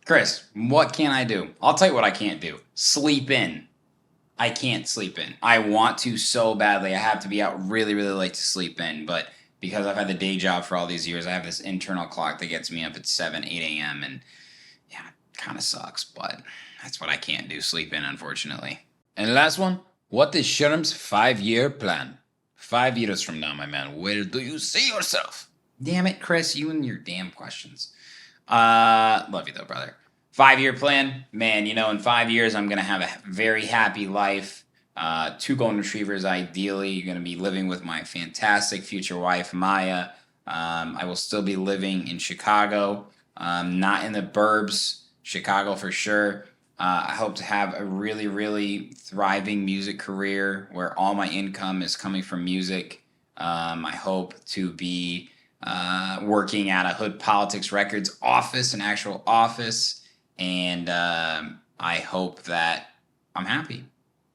Chris, what can I do? I'll tell you what I can't do. Sleep in. I can't sleep in. I want to so badly. I have to be out really, really late to sleep in. But because I've had the day job for all these years, I have this internal clock that gets me up at 7, 8 a.m. And yeah, it kind of sucks. But that's what I can't do. Sleep in, unfortunately. And last one, what is Sherm's 5-year plan? 5 years from now, my man, where do you see yourself? Damn it, Chris, you and your damn questions. Love you though, brother. 5-year plan, man, you know, in 5 years, I'm going to have a very happy life. 2 golden retrievers, ideally. You're going to be living with my fantastic future wife, Maya. I will still be living in Chicago, not in the burbs, Chicago for sure. I hope to have a really, really thriving music career where all my income is coming from music. I hope to be working at a Hood Politics Records office, an actual office. And I hope that I'm happy.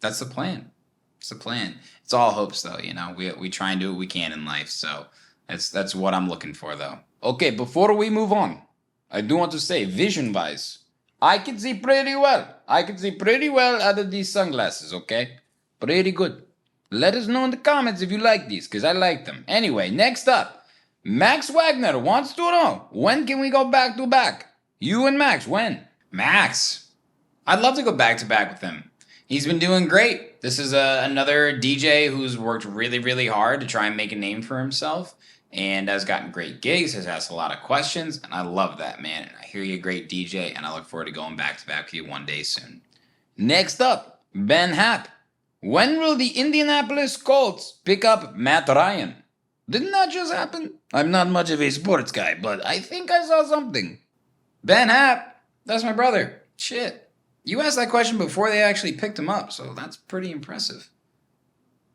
That's the plan. It's the plan. It's all hopes, though. You know, we try and do what we can in life. So that's what I'm looking for, though. Okay, before we move on, I do want to say, vision-wise, I can see pretty well. I can see pretty well out of these sunglasses, okay? Pretty good. Let us know in the comments if you like these, because I like them. Anyway, next up, Max Wagner wants to know, when can we go back to back? You and Max, when? Max, I'd love to go back to back with him. He's been doing great. This is another DJ who's worked really, really hard to try and make a name for himself and has gotten great gigs, has asked a lot of questions, and I love that, man. And I hear you're a great DJ, and I look forward to going back to back with you one day soon. Next up, Ben Happ. When will the Indianapolis Colts pick up Matt Ryan? Didn't that just happen? I'm not much of a sports guy, but I think I saw something. Ben Happ, that's my brother. Shit. You asked that question before they actually picked him up, so that's pretty impressive.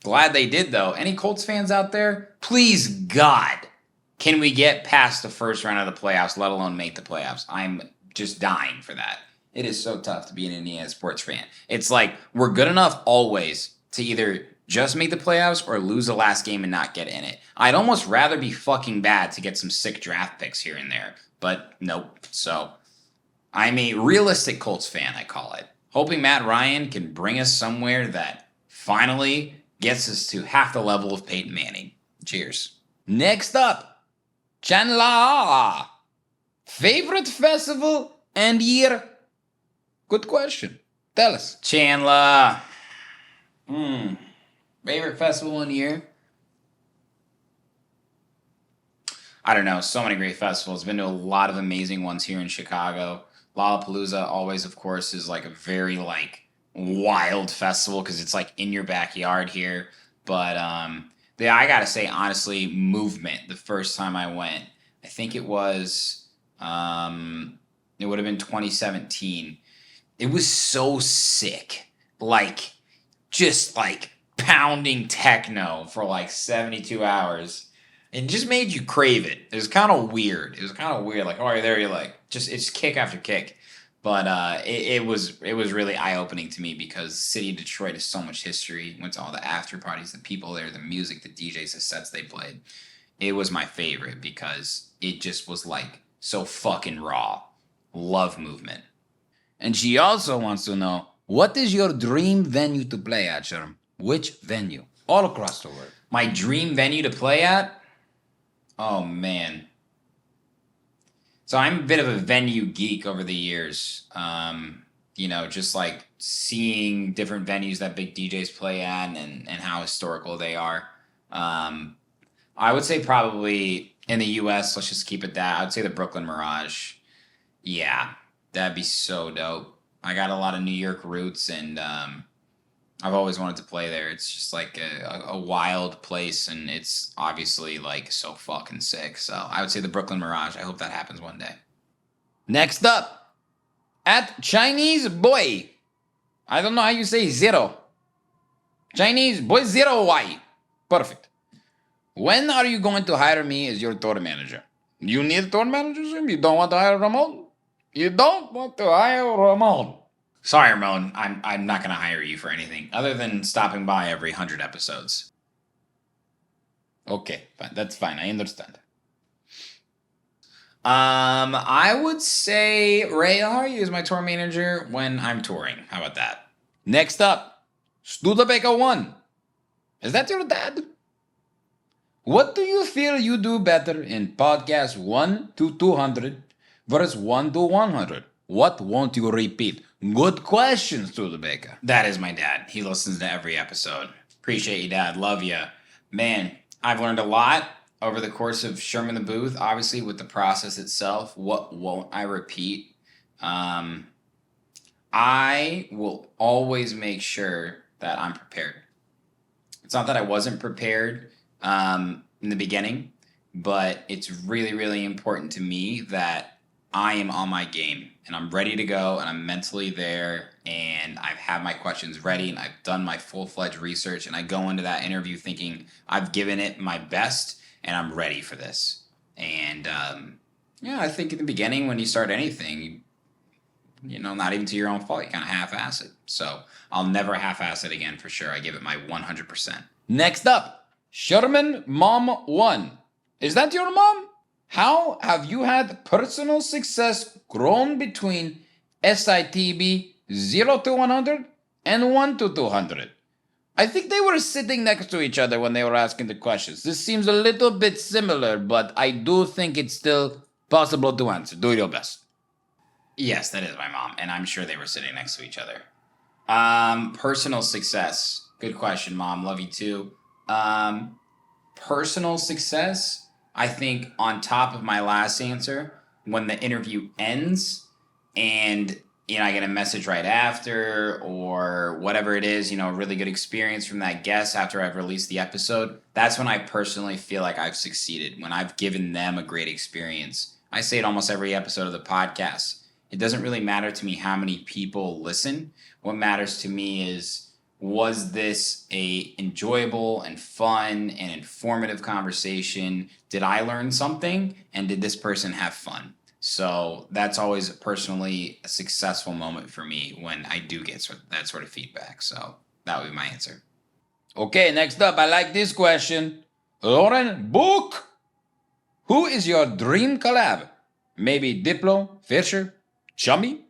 Glad they did, though. Any Colts fans out there? Please, God, can we get past the first round of the playoffs, let alone make the playoffs? I'm just dying for that. It is so tough to be an Indiana sports fan. It's like we're good enough always to either just make the playoffs or lose the last game and not get in it. I'd almost rather be fucking bad to get some sick draft picks here and there, but nope. So I'm a realistic Colts fan, I call it. Hoping Matt Ryan can bring us somewhere that finally gets us to half the level of Peyton Manning. Cheers. Next up, Chandler. Favorite festival and year? Good question. Tell us. Chandler. Favorite festival and year? I don't know. So many great festivals. Been to a lot of amazing ones here in Chicago. Lollapalooza always, of course, is like a very like wild festival because it's like in your backyard here. But yeah, I gotta say honestly, Movement. The first time I went, I think it was it would have been 2017. It was so sick, like just like pounding techno for like 72 hours. It just made you crave it. It was kind of weird. Like, oh, you're there. You're like, it's kick after kick. But it was really eye opening to me because the city of Detroit has so much history. Went to all the after parties, the people there, the music, the DJs, the sets they played. It was my favorite because it just was like so fucking raw. Love Movement. And she also wants to know, what is your dream venue to play at, Sherm? Which venue? All across the world. My dream venue to play at? Oh, man. So I'm a bit of a venue geek over the years. You know, just like seeing different venues that big DJs play at and how historical they are. I would say probably in the U.S., let's just keep it that. I would say the Brooklyn Mirage. Yeah, that'd be so dope. I got a lot of New York roots, and I've always wanted to play there. It's just like a wild place, and it's obviously like so fucking sick. So I would say the Brooklyn Mirage. I hope that happens one day. Next up, At Chinese Boy. I don't know how you say zero. Chinese Boy 0Y. Perfect. When are you going to hire me as your tour manager? You need a tour manager, Sherm? You don't want to hire Ramon? You don't want to hire Ramon. Sorry, Ramon. I'm not going to hire you for anything other than stopping by every 100 episodes. Okay, fine. That's fine. I understand. I would say Ray Ari is my tour manager when I'm touring. How about that? Next up, Studebaker 1. Is that your dad? What do you feel you do better in podcast 1 to 200 versus 1 to 100? What won't you repeat? Good question, Studebaker. That is my dad. He listens to every episode. Appreciate you, Dad. Love you. Man, I've learned a lot over the course of Sherm in the Booth. Obviously, with the process itself, what won't I repeat? I will always make sure that I'm prepared. It's not that I wasn't prepared in the beginning, but it's really, really important to me that I am on my game and I'm ready to go and I'm mentally there and I've had my questions ready and I've done my full-fledged research and I go into that interview thinking I've given it my best and I'm ready for this. And I think in the beginning when you start anything, not even to your own fault, you kind of half-ass it. So I'll never half-ass it again for sure. I give it my 100%. Next up, Sherman Mom 1. Is that your mom? How have you had personal success grown between SITB 0 to 100 and 1 to 200? I think they were sitting next to each other when they were asking the questions. This seems a little bit similar, but I do think it's still possible to answer. Do your best. Yes, that is my mom, and I'm sure they were sitting next to each other. Personal success. Good question, Mom. Love you too. Personal success, I think on top of my last answer, when the interview ends and I get a message right after or whatever it is, a really good experience from that guest after I've released the episode, that's when I personally feel like I've succeeded, when I've given them a great experience. I say it almost every episode of the podcast. It doesn't really matter to me how many people listen. What matters to me is, was this a enjoyable and fun and informative conversation? Did I learn something? And did this person have fun? So that's always personally a successful moment for me when I do get that sort of feedback. So that would be my answer. Okay, next up, I like this question. Lauren Book. Who is your dream collab? Maybe Diplo, Fisher, Chummy?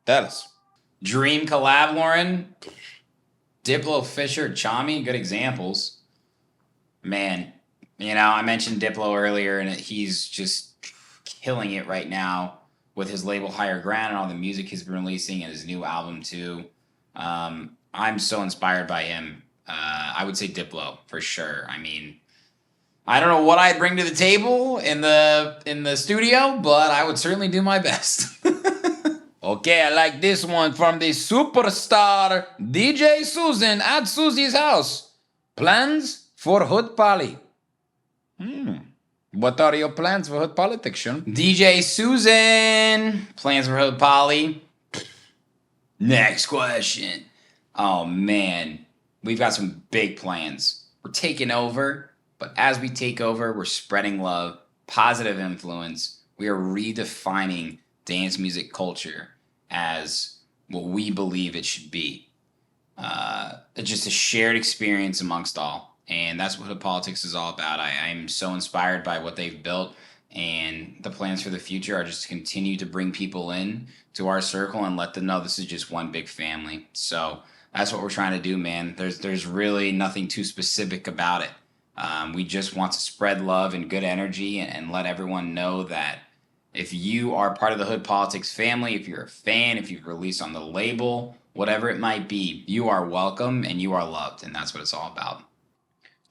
Tell us. Dream collab, Lauren? Diplo, Fisher, Chummy, good examples. Man, I mentioned Diplo earlier, and he's just killing it right now with his label Higher Ground and all the music he's been releasing and his new album too. I'm so inspired by him. I would say Diplo for sure. I mean, I don't know what I'd bring to the table in the studio, but I would certainly do my best. Okay, I like this one from the superstar DJ Susan at Susie's house. Plans for Hood Poly. What are your plans for Hood Politics, Sherm? DJ Susan, plans for Hood Poly. Next question. Oh man, we've got some big plans. We're taking over, but as we take over, we're spreading love, positive influence. We are redefining dance music culture as what we believe it should be. It's just a shared experience amongst all. And that's what Hood Politics is all about. I'm so inspired by what they've built, and the plans for the future are just to continue to bring people in to our circle and let them know this is just one big family. So that's what we're trying to do, man. There's really nothing too specific about it. We just want to spread love and good energy and let everyone know that if you are part of the Hood Politics family, if you're a fan, if you've released on the label, whatever it might be, you are welcome and you are loved, and that's what it's all about.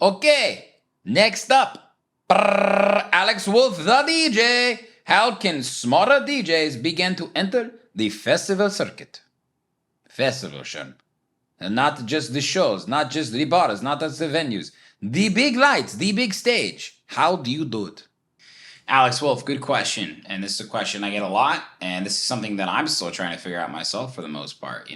Okay, next up, Alex Wolf, the DJ. How can smarter DJs begin to enter the festival circuit? Festival, Sherm. And not just the shows, not just the bars, not just the venues. The big lights, the big stage. How do you do it? Alex Wolf, good question. And this is a question I get a lot. And this is something that I'm still trying to figure out myself for the most part.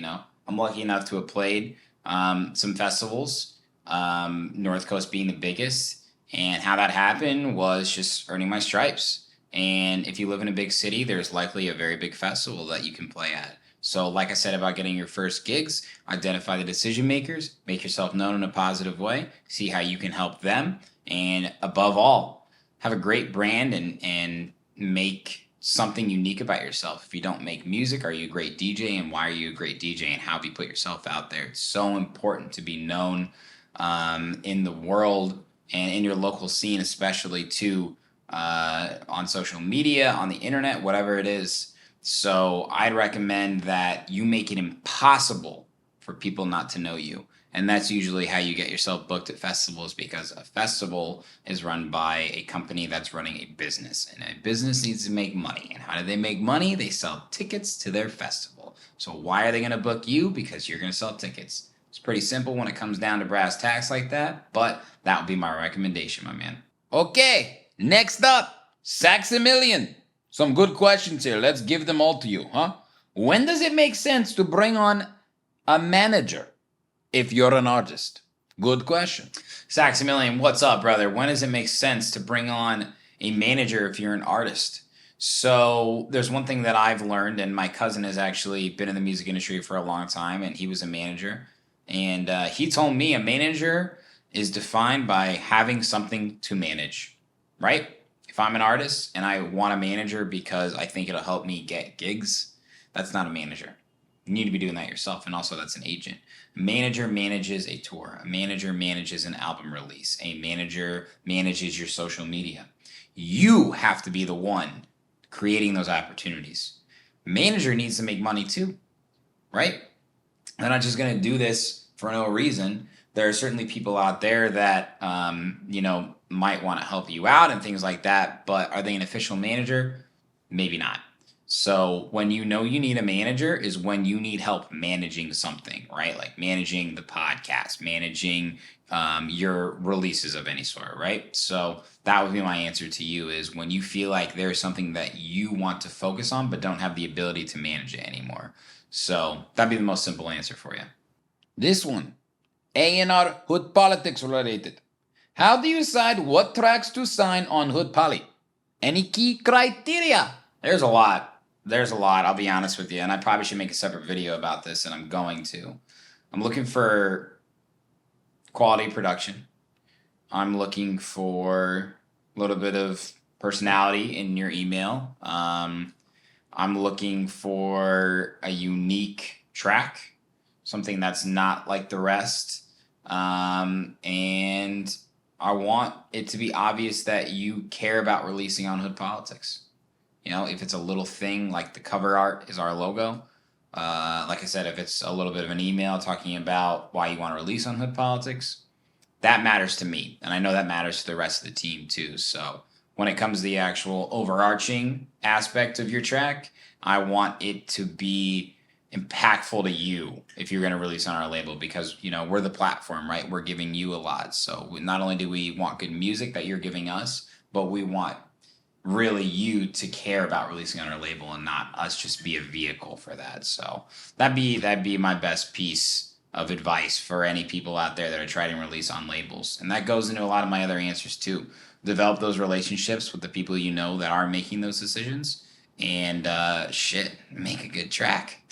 I'm lucky enough to have played some festivals, North Coast being the biggest. And how that happened was just earning my stripes. And if you live in a big city, there's likely a very big festival that you can play at. So like I said about getting your first gigs, identify the decision makers, make yourself known in a positive way, see how you can help them. And above all, have a great brand and make something unique about yourself. If you don't make music, are you a great DJ? And why are you a great DJ? And how have you put yourself out there? It's so important to be known in the world and in your local scene, especially too, on social media, on the internet, whatever it is. So I'd recommend that you make it impossible for people not to know you. And that's usually how you get yourself booked at festivals, because a festival is run by a company that's running a business. And a business needs to make money. And how do they make money? They sell tickets to their festival. So why are they going to book you? Because you're going to sell tickets. It's pretty simple when it comes down to brass tacks like that. But that would be my recommendation, my man. Okay, next up, Saximilian. Some good questions here. Let's give them all to you, huh? When does it make sense to bring on a manager if you're an artist? Good question. Saximilian, what's up, brother? When does it make sense to bring on a manager if you're an artist? So there's one thing that I've learned, and my cousin has actually been in the music industry for a long time, and he was a manager. And he told me a manager is defined by having something to manage, right? If I'm an artist and I want a manager because I think it'll help me get gigs, that's not a manager. You need to be doing that yourself, and also that's an agent. A manager manages a tour. A manager manages an album release. A manager manages your social media. You have to be the one creating those opportunities. Manager needs to make money too, right? They're not just going to do this for no reason. There are certainly people out there that, might want to help you out and things like that, but are they an official manager? Maybe not. So when you know you need a manager is when you need help managing something, right? Like managing the podcast, managing your releases of any sort, right? So that would be my answer to you, is when you feel like there's something that you want to focus on but don't have the ability to manage it anymore. So that'd be the most simple answer for you. This one, A&R Hood Politics related. How do you decide what tracks to sign on Hood Poly? Any key criteria? There's a lot. I'll be honest with you. And I probably should make a separate video about this, and I'm going to. I'm looking for quality production. I'm looking for a little bit of personality in your email. I'm looking for a unique track, something that's not like the rest. And I want it to be obvious that you care about releasing on Hood Politics. If it's a little thing like the cover art is our logo. Like I said, if it's a little bit of an email talking about why you want to release on Hood Politics, that matters to me. And I know that matters to the rest of the team too. So when it comes to the actual overarching aspect of your track, I want it to be impactful to you if you're going to release on our label, because we're the platform, right? We're giving you a lot. So not only do we want good music that you're giving us, but we want really you to care about releasing on our label and not us just be a vehicle for that. So that'd be my best piece of advice for any people out there that are trying to release on labels. And that goes into a lot of my other answers too. Develop those relationships with the people that are making those decisions, and make a good track.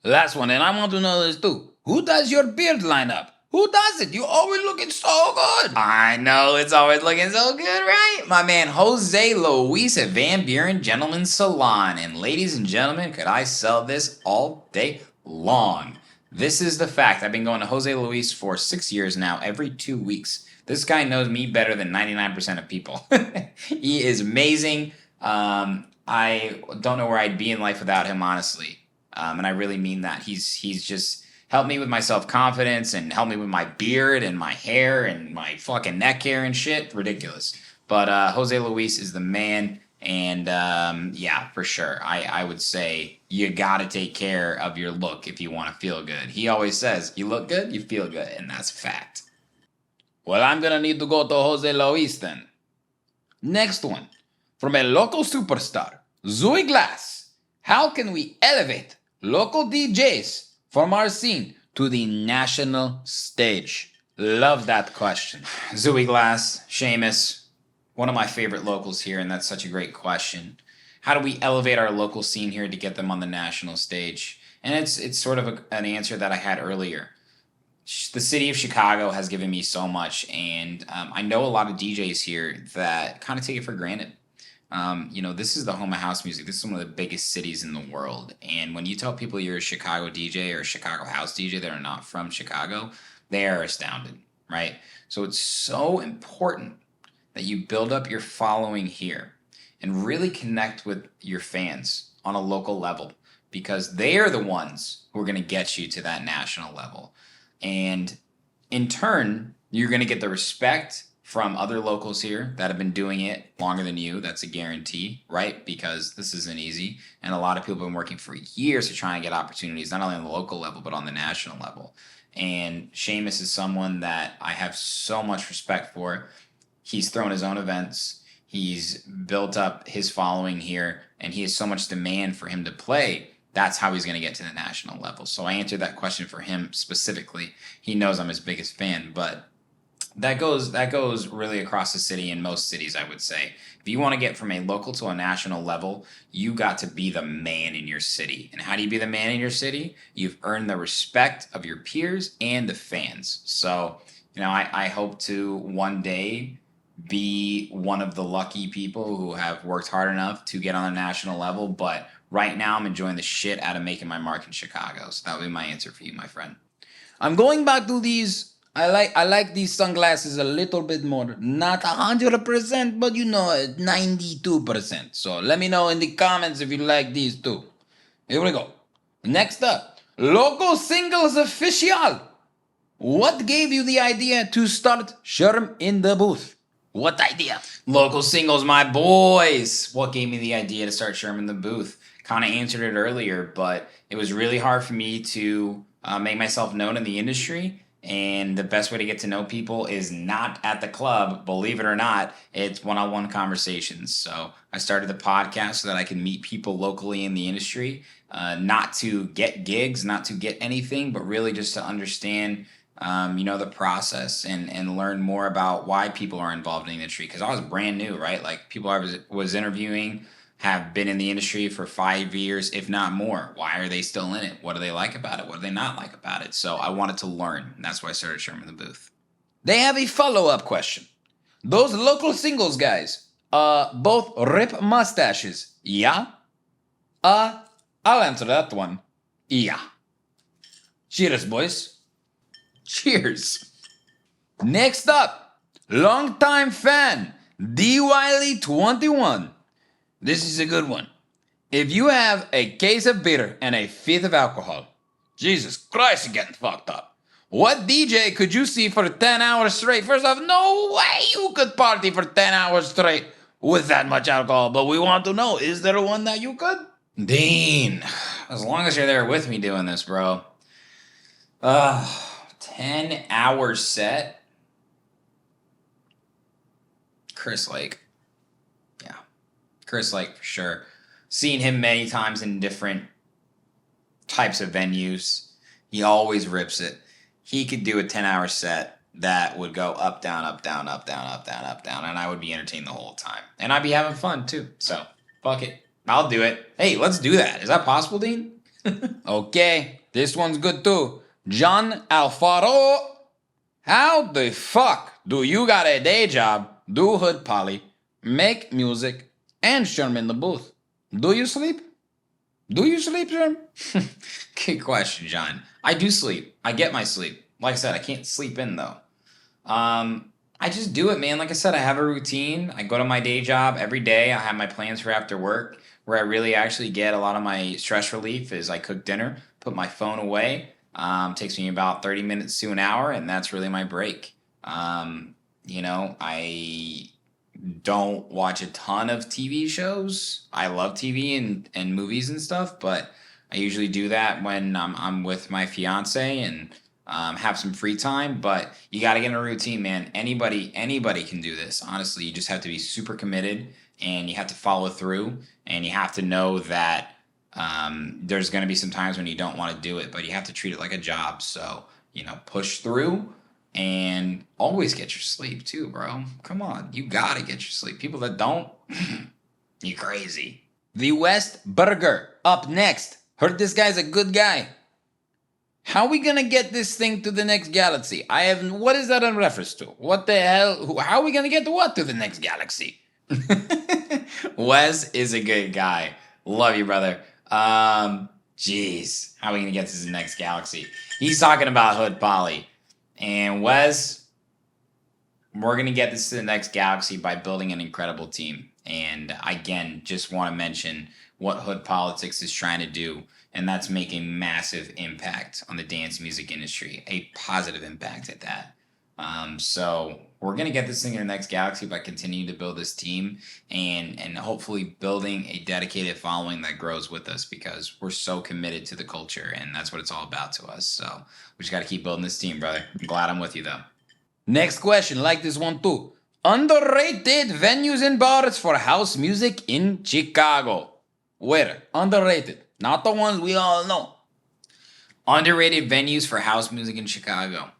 Last one, and I want to know this too. Who does your beard lineup? Who does it? You always looking so good. I know, it's always looking so good, right? My man Jose Luis at Van Buren Gentlemen's Salon. And ladies and gentlemen, could I sell this all day long? This is the fact. I've been going to Jose Luis for 6 years now, every 2 weeks. This guy knows me better than 99% of people. He is amazing. I don't know where I'd be in life without him, honestly. And I really mean that. He's just helped me with my self-confidence and helped me with my beard and my hair and my fucking neck hair and shit. Ridiculous. But Jose Luis is the man. And for sure. I would say you got to take care of your look if you want to feel good. He always says, you look good, you feel good. And that's a fact. Well, I'm going to need to go to Jose Luis then. Next one. from a local superstar, Zoe Glass. How can we elevate local DJs from our scene to the national stage? Love that question. Zoe Glass, Seamus, one of my favorite locals here, and that's such a great question. How do we elevate our local scene here to get them on the national stage? And it's sort of an answer that I had earlier. The city of Chicago has given me so much, and I know a lot of DJs here that kind of take it for granted. This is the home of house music. This is one of the biggest cities in the world. And when you tell people you're a Chicago DJ or a Chicago house DJ that are not from Chicago, they are astounded, right? So it's so important that you build up your following here and really connect with your fans on a local level, because they are the ones who are going to get you to that national level. And in turn, you're going to get the respect from other locals here that have been doing it longer than you. That's a guarantee, right? Because this isn't easy. And a lot of people have been working for years to try and get opportunities, not only on the local level, but on the national level. And Seamus is someone that I have so much respect for. He's thrown his own events. He's built up his following here, and he has so much demand for him to play. That's how he's going to get to the national level. So I answered that question for him specifically. He knows I'm his biggest fan, but that goes really across the city, in most cities, I would say. If you want to get from a local to a national level, you got to be the man in your city. And how do you be the man in your city? You've earned the respect of your peers and the fans. So, I hope to one day be one of the lucky people who have worked hard enough to get on the national level. But right now, I'm enjoying the shit out of making my mark in Chicago. So that would be my answer for you, my friend. I'm going back to these. I like these sunglasses a little bit more. Not 100%, but 92%. So let me know in the comments if you like these too. Here we go. Next up, Local Singles Official. What gave you the idea to start Sherm in the Booth? What idea? Local Singles, my boys. What gave me the idea to start Sherm in the Booth? Kind of answered it earlier, but it was really hard for me to make myself known in the industry. And the best way to get to know people is not at the club. Believe it or not, it's one-on-one conversations. So I started the podcast so that I can meet people locally in the industry, not to get gigs, not to get anything, but really just to understand the process and learn more about why people are involved in the industry. Because I was brand new, right? Like, people I was interviewing have been in the industry for 5 years, if not more. Why are they still in it? What do they like about it? What do they not like about it? So I wanted to learn, and that's why I started Sherm in the Booth. They have a follow-up question. Those local singles guys, both rip mustaches, yeah? I'll answer that one. Yeah. Cheers, boys. Cheers. Next up, longtime fan, DWiley21. This is a good one. If you have a case of beer and a fifth of alcohol, Jesus Christ, you're getting fucked up. What DJ could you see for 10 hours straight? First off, no way you could party for 10 hours straight with that much alcohol. But we want to know, is there one that you could? Dean, as long as you're there with me doing this, bro. 10-hour set. Chris Lake. Yeah. Chris Lake for sure. Seen him many times in different types of venues. He always rips it. He could do a 10-hour set that would go up, down, up, down, up, down, up, down, up, down, and I would be entertained the whole time. And I'd be having fun too. So, fuck it. I'll do it. Hey, let's do that. Is that possible, Dean? Okay, this one's good too. John Alfaro. How the fuck do you got a day job, do hood poly, make music, and Sherm in the booth? Do you sleep? Do you sleep, Sherm? Good question, John. I do sleep. I get my sleep. Like I said, I can't sleep in though. I just do it, man. Like I said, I have a routine. I go to my day job every day. I have my plans for after work. Where I really actually get a lot of my stress relief is I cook dinner, put my phone away. Takes me about 30 minutes to an hour, and that's really my break. I don't watch a ton of TV shows. I love TV and movies and stuff, but I usually do that when I'm with my fiance, and have some free time, but you got to get in a routine, man. Anybody can do this. Honestly, you just have to be super committed, and you have to follow through, and you have to know that there's going to be some times when you don't want to do it, but you have to treat it like a job. So, push through and always get your sleep too, bro. Come on. You got to get your sleep. People that don't, you crazy. The West Burger up next. Heard this guy's a good guy. How we gonna get this thing to the next galaxy? What is that in reference to? What the hell? How are we gonna get what to the next galaxy? Wes is a good guy. Love you, brother. Jeez. How are we gonna get to the next galaxy? He's talking about Hood Poly. And Wes, we're gonna get this to the next galaxy by building an incredible team. And again, just want to mention what Hood Politics is trying to do, and that's make a massive impact on the dance music industry, a positive impact at that. So we're going to get this thing in the next galaxy by continuing to build this team and hopefully building a dedicated following that grows with us, because we're so committed to the culture, and that's what it's all about to us. So we just got to keep building this team, brother. I'm glad I'm with you, though. Next question, like this one too. Underrated venues and bars for house music in Chicago. Where? Underrated. Not the ones we all know. Underrated venues for house music in Chicago.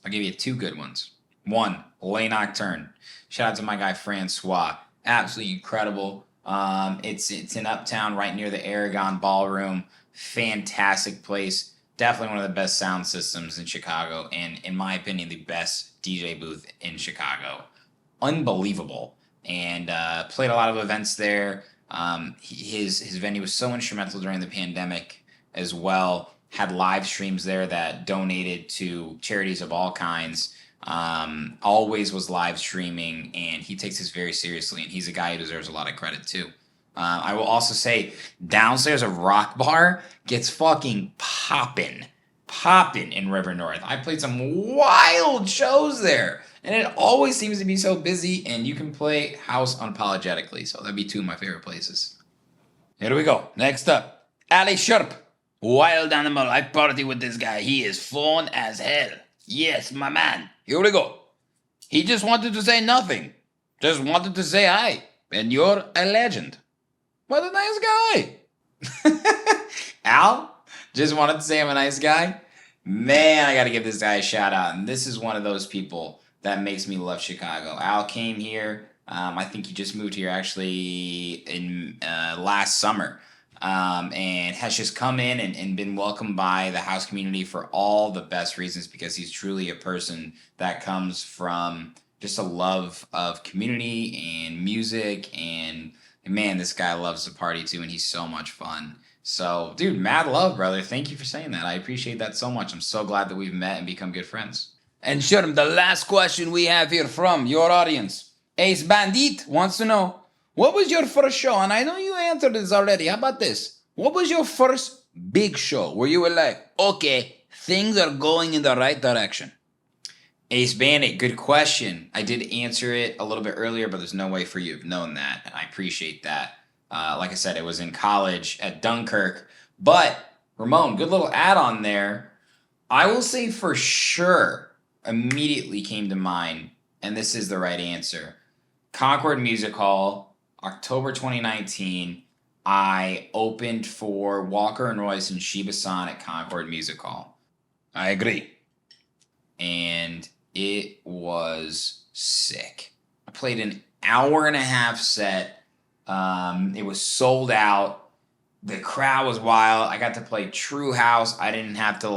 I'll give you two good ones. One, Le Nocturne. Shout out to my guy Francois. Absolutely incredible. It's in Uptown, right near the Aragon Ballroom. Fantastic place. Definitely one of the best sound systems in Chicago, and in my opinion, the best DJ booth in Chicago. Unbelievable. And played a lot of events there. His venue was so instrumental during the pandemic as well. Had live streams there that donated to charities of all kinds. Always was live streaming, and he takes this very seriously, and he's a guy who deserves a lot of credit too. I will also say downstairs a Rock Bar gets fucking poppin' in River North. I played some wild shows there, and it always seems to be so busy, and you can play house unapologetically. So that'd be two of my favorite places. Here we go. Next up, Ali Sharp. Wild animal. I party with this guy. He is fun as hell. Yes, my man. Here we go. He just wanted to say nothing. Just wanted to say hi. And you're a legend. What a nice guy. Al, just wanted to say I'm a nice guy. Man, I got to give this guy a shout out. And this is one of those people that makes me love Chicago. Al came here. I think he just moved here actually in last summer. And has just come in and been welcomed by the house community for all the best reasons, because he's truly a person that comes from just a love of community and music, and man, this guy loves to party too, and he's so much fun. So, dude, mad love, brother. Thank you for saying that. I appreciate that so much. I'm so glad that we've met and become good friends. And Sherm, the last question we have here from your audience. Ace Bandit wants to know, what was your first show? And I know you answered this already. How about this? What was your first big show where you were like, okay, things are going in the right direction? Ace Bandit, good question. I did answer it a little bit earlier, but there's no way for you to have known that, and I appreciate that. Like I said, it was in college at Dunkirk. But, Ramon, good little add-on there. I will say for sure, immediately came to mind, and this is the right answer. Concord Music Hall, October 2019, I opened for Walker and Royce and Sheba San at Concord Music Hall. I agree. And it was sick. I played an hour and a half set. It was sold out. The crowd was wild. I got to play true house. I didn't have to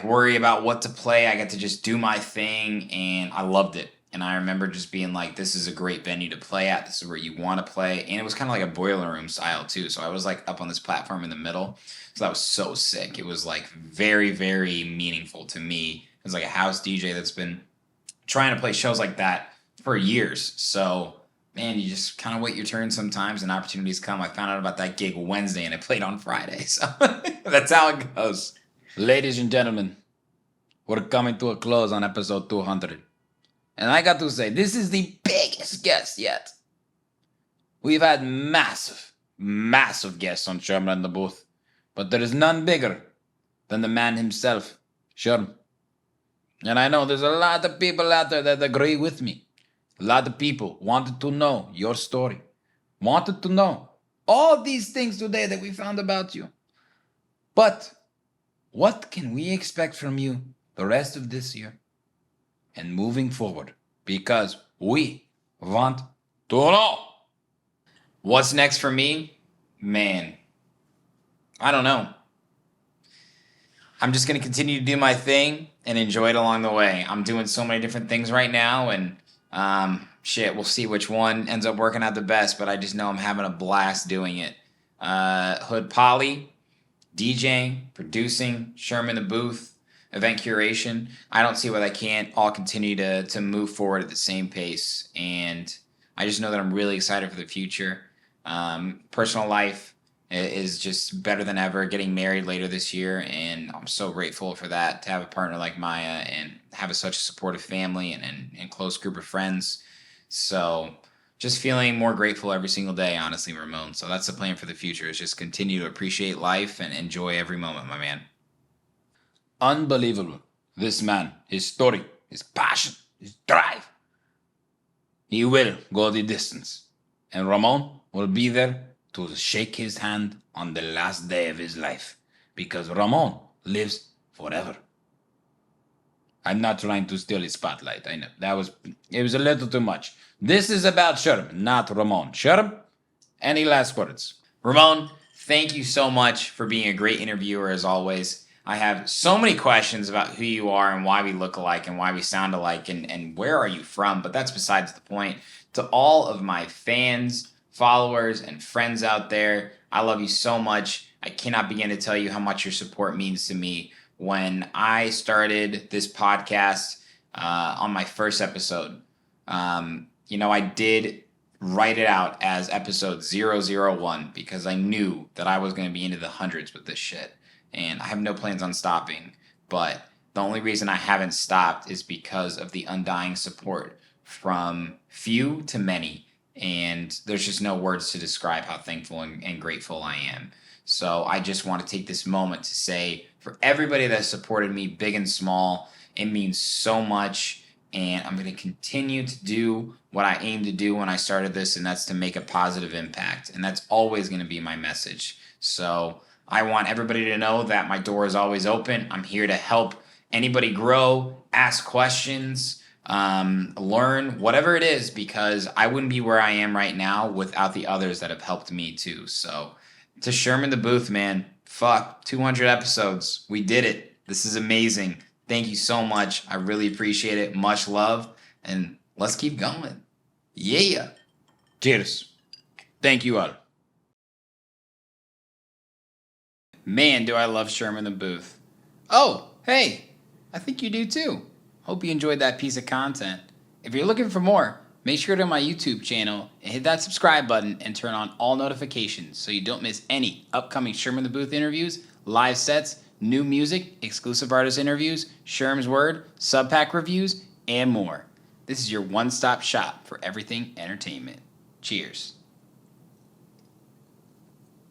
worry about what to play. I got to just do my thing, and I loved it. And I remember just being like, this is a great venue to play at. This is where you want to play. And it was kind of like a boiler room style too. So I was like up on this platform in the middle. So that was so sick. It was like very, very meaningful to me. It was like a house DJ that's been trying to play shows like that for years. So, man, you just kind of wait your turn sometimes and opportunities come. I found out about that gig Wednesday and I played on Friday. So that's how it goes. Ladies and gentlemen, we're coming to a close on episode 200. And I got to say, this is the biggest guest yet. We've had massive guests on Sherm in the Booth. but there is none bigger than the man himself, Sherm. And I know there's a lot of people out there that agree with me. A lot of people wanted to know your story, wanted to know all these things today that we found about you. But what can we expect from you the rest of this year and moving forward? Because we want to know. What's next for me? Man, I don't know. I'm just going to continue to do my thing and enjoy it along the way. I'm doing so many different things right now, and we'll see which one ends up working out the best, but I just know I'm having a blast doing it. Hood Poly, DJing, producing, Sherm in the booth, event curation. I don't see why they can't all continue to move forward at the same pace, and I just know that I'm really excited for the future. Personal life is just better than ever. Getting married later this year, and I'm so grateful for that, to have a partner like Maya and have such a supportive family and close group of friends. So just feeling more grateful every single day, honestly, Ramon. So that's the plan for the future, is just continue to appreciate life and enjoy every moment, my man. Unbelievable. This man, his story, his passion, his drive. He will go the distance. And Ramon will be there to shake his hand on the last day of his life. Because Ramon lives forever. I'm not trying to steal his spotlight. I know. It was a little too much. This is about Sherm, not Ramon. Sherm, any last words? Ramon, thank you so much for being a great interviewer as always. I have so many questions about who you are and why we look alike and why we sound alike and where are you from, but that's besides the point. To all of my fans, followers, and friends out there, I love you so much. I cannot begin to tell you how much your support means to me. When I started this podcast on my first episode, I did write it out as episode 001 because I knew that I was going to be into the hundreds with this shit. And I have no plans on stopping. But the only reason I haven't stopped is because of the undying support from few to many. And there's just no words to describe how thankful and grateful I am. So I just want to take this moment to say, for everybody that supported me, big and small, it means so much. And I'm going to continue to do what I aimed to do when I started this, and that's to make a positive impact. And that's always going to be my message. So I want everybody to know that my door is always open. I'm here to help anybody grow, ask questions, learn, whatever it is, because I wouldn't be where I am right now without the others that have helped me too. So to Sherm in the booth, man, 200 episodes. We did it. This is amazing. Thank you so much. I really appreciate it. Much love. And let's keep going. Yeah. Cheers. Thank you all. Man, do I love Sherm in the booth. Oh, hey, I think you do too. Hope you enjoyed that piece of content. If you're looking for more, make sure to go to my YouTube channel and hit that subscribe button and turn on all notifications so you don't miss any upcoming Sherm in the Booth interviews, live sets, new music, exclusive artist interviews, Sherm's Word, sub-pack reviews, and more. This is your one-stop shop for everything entertainment. Cheers.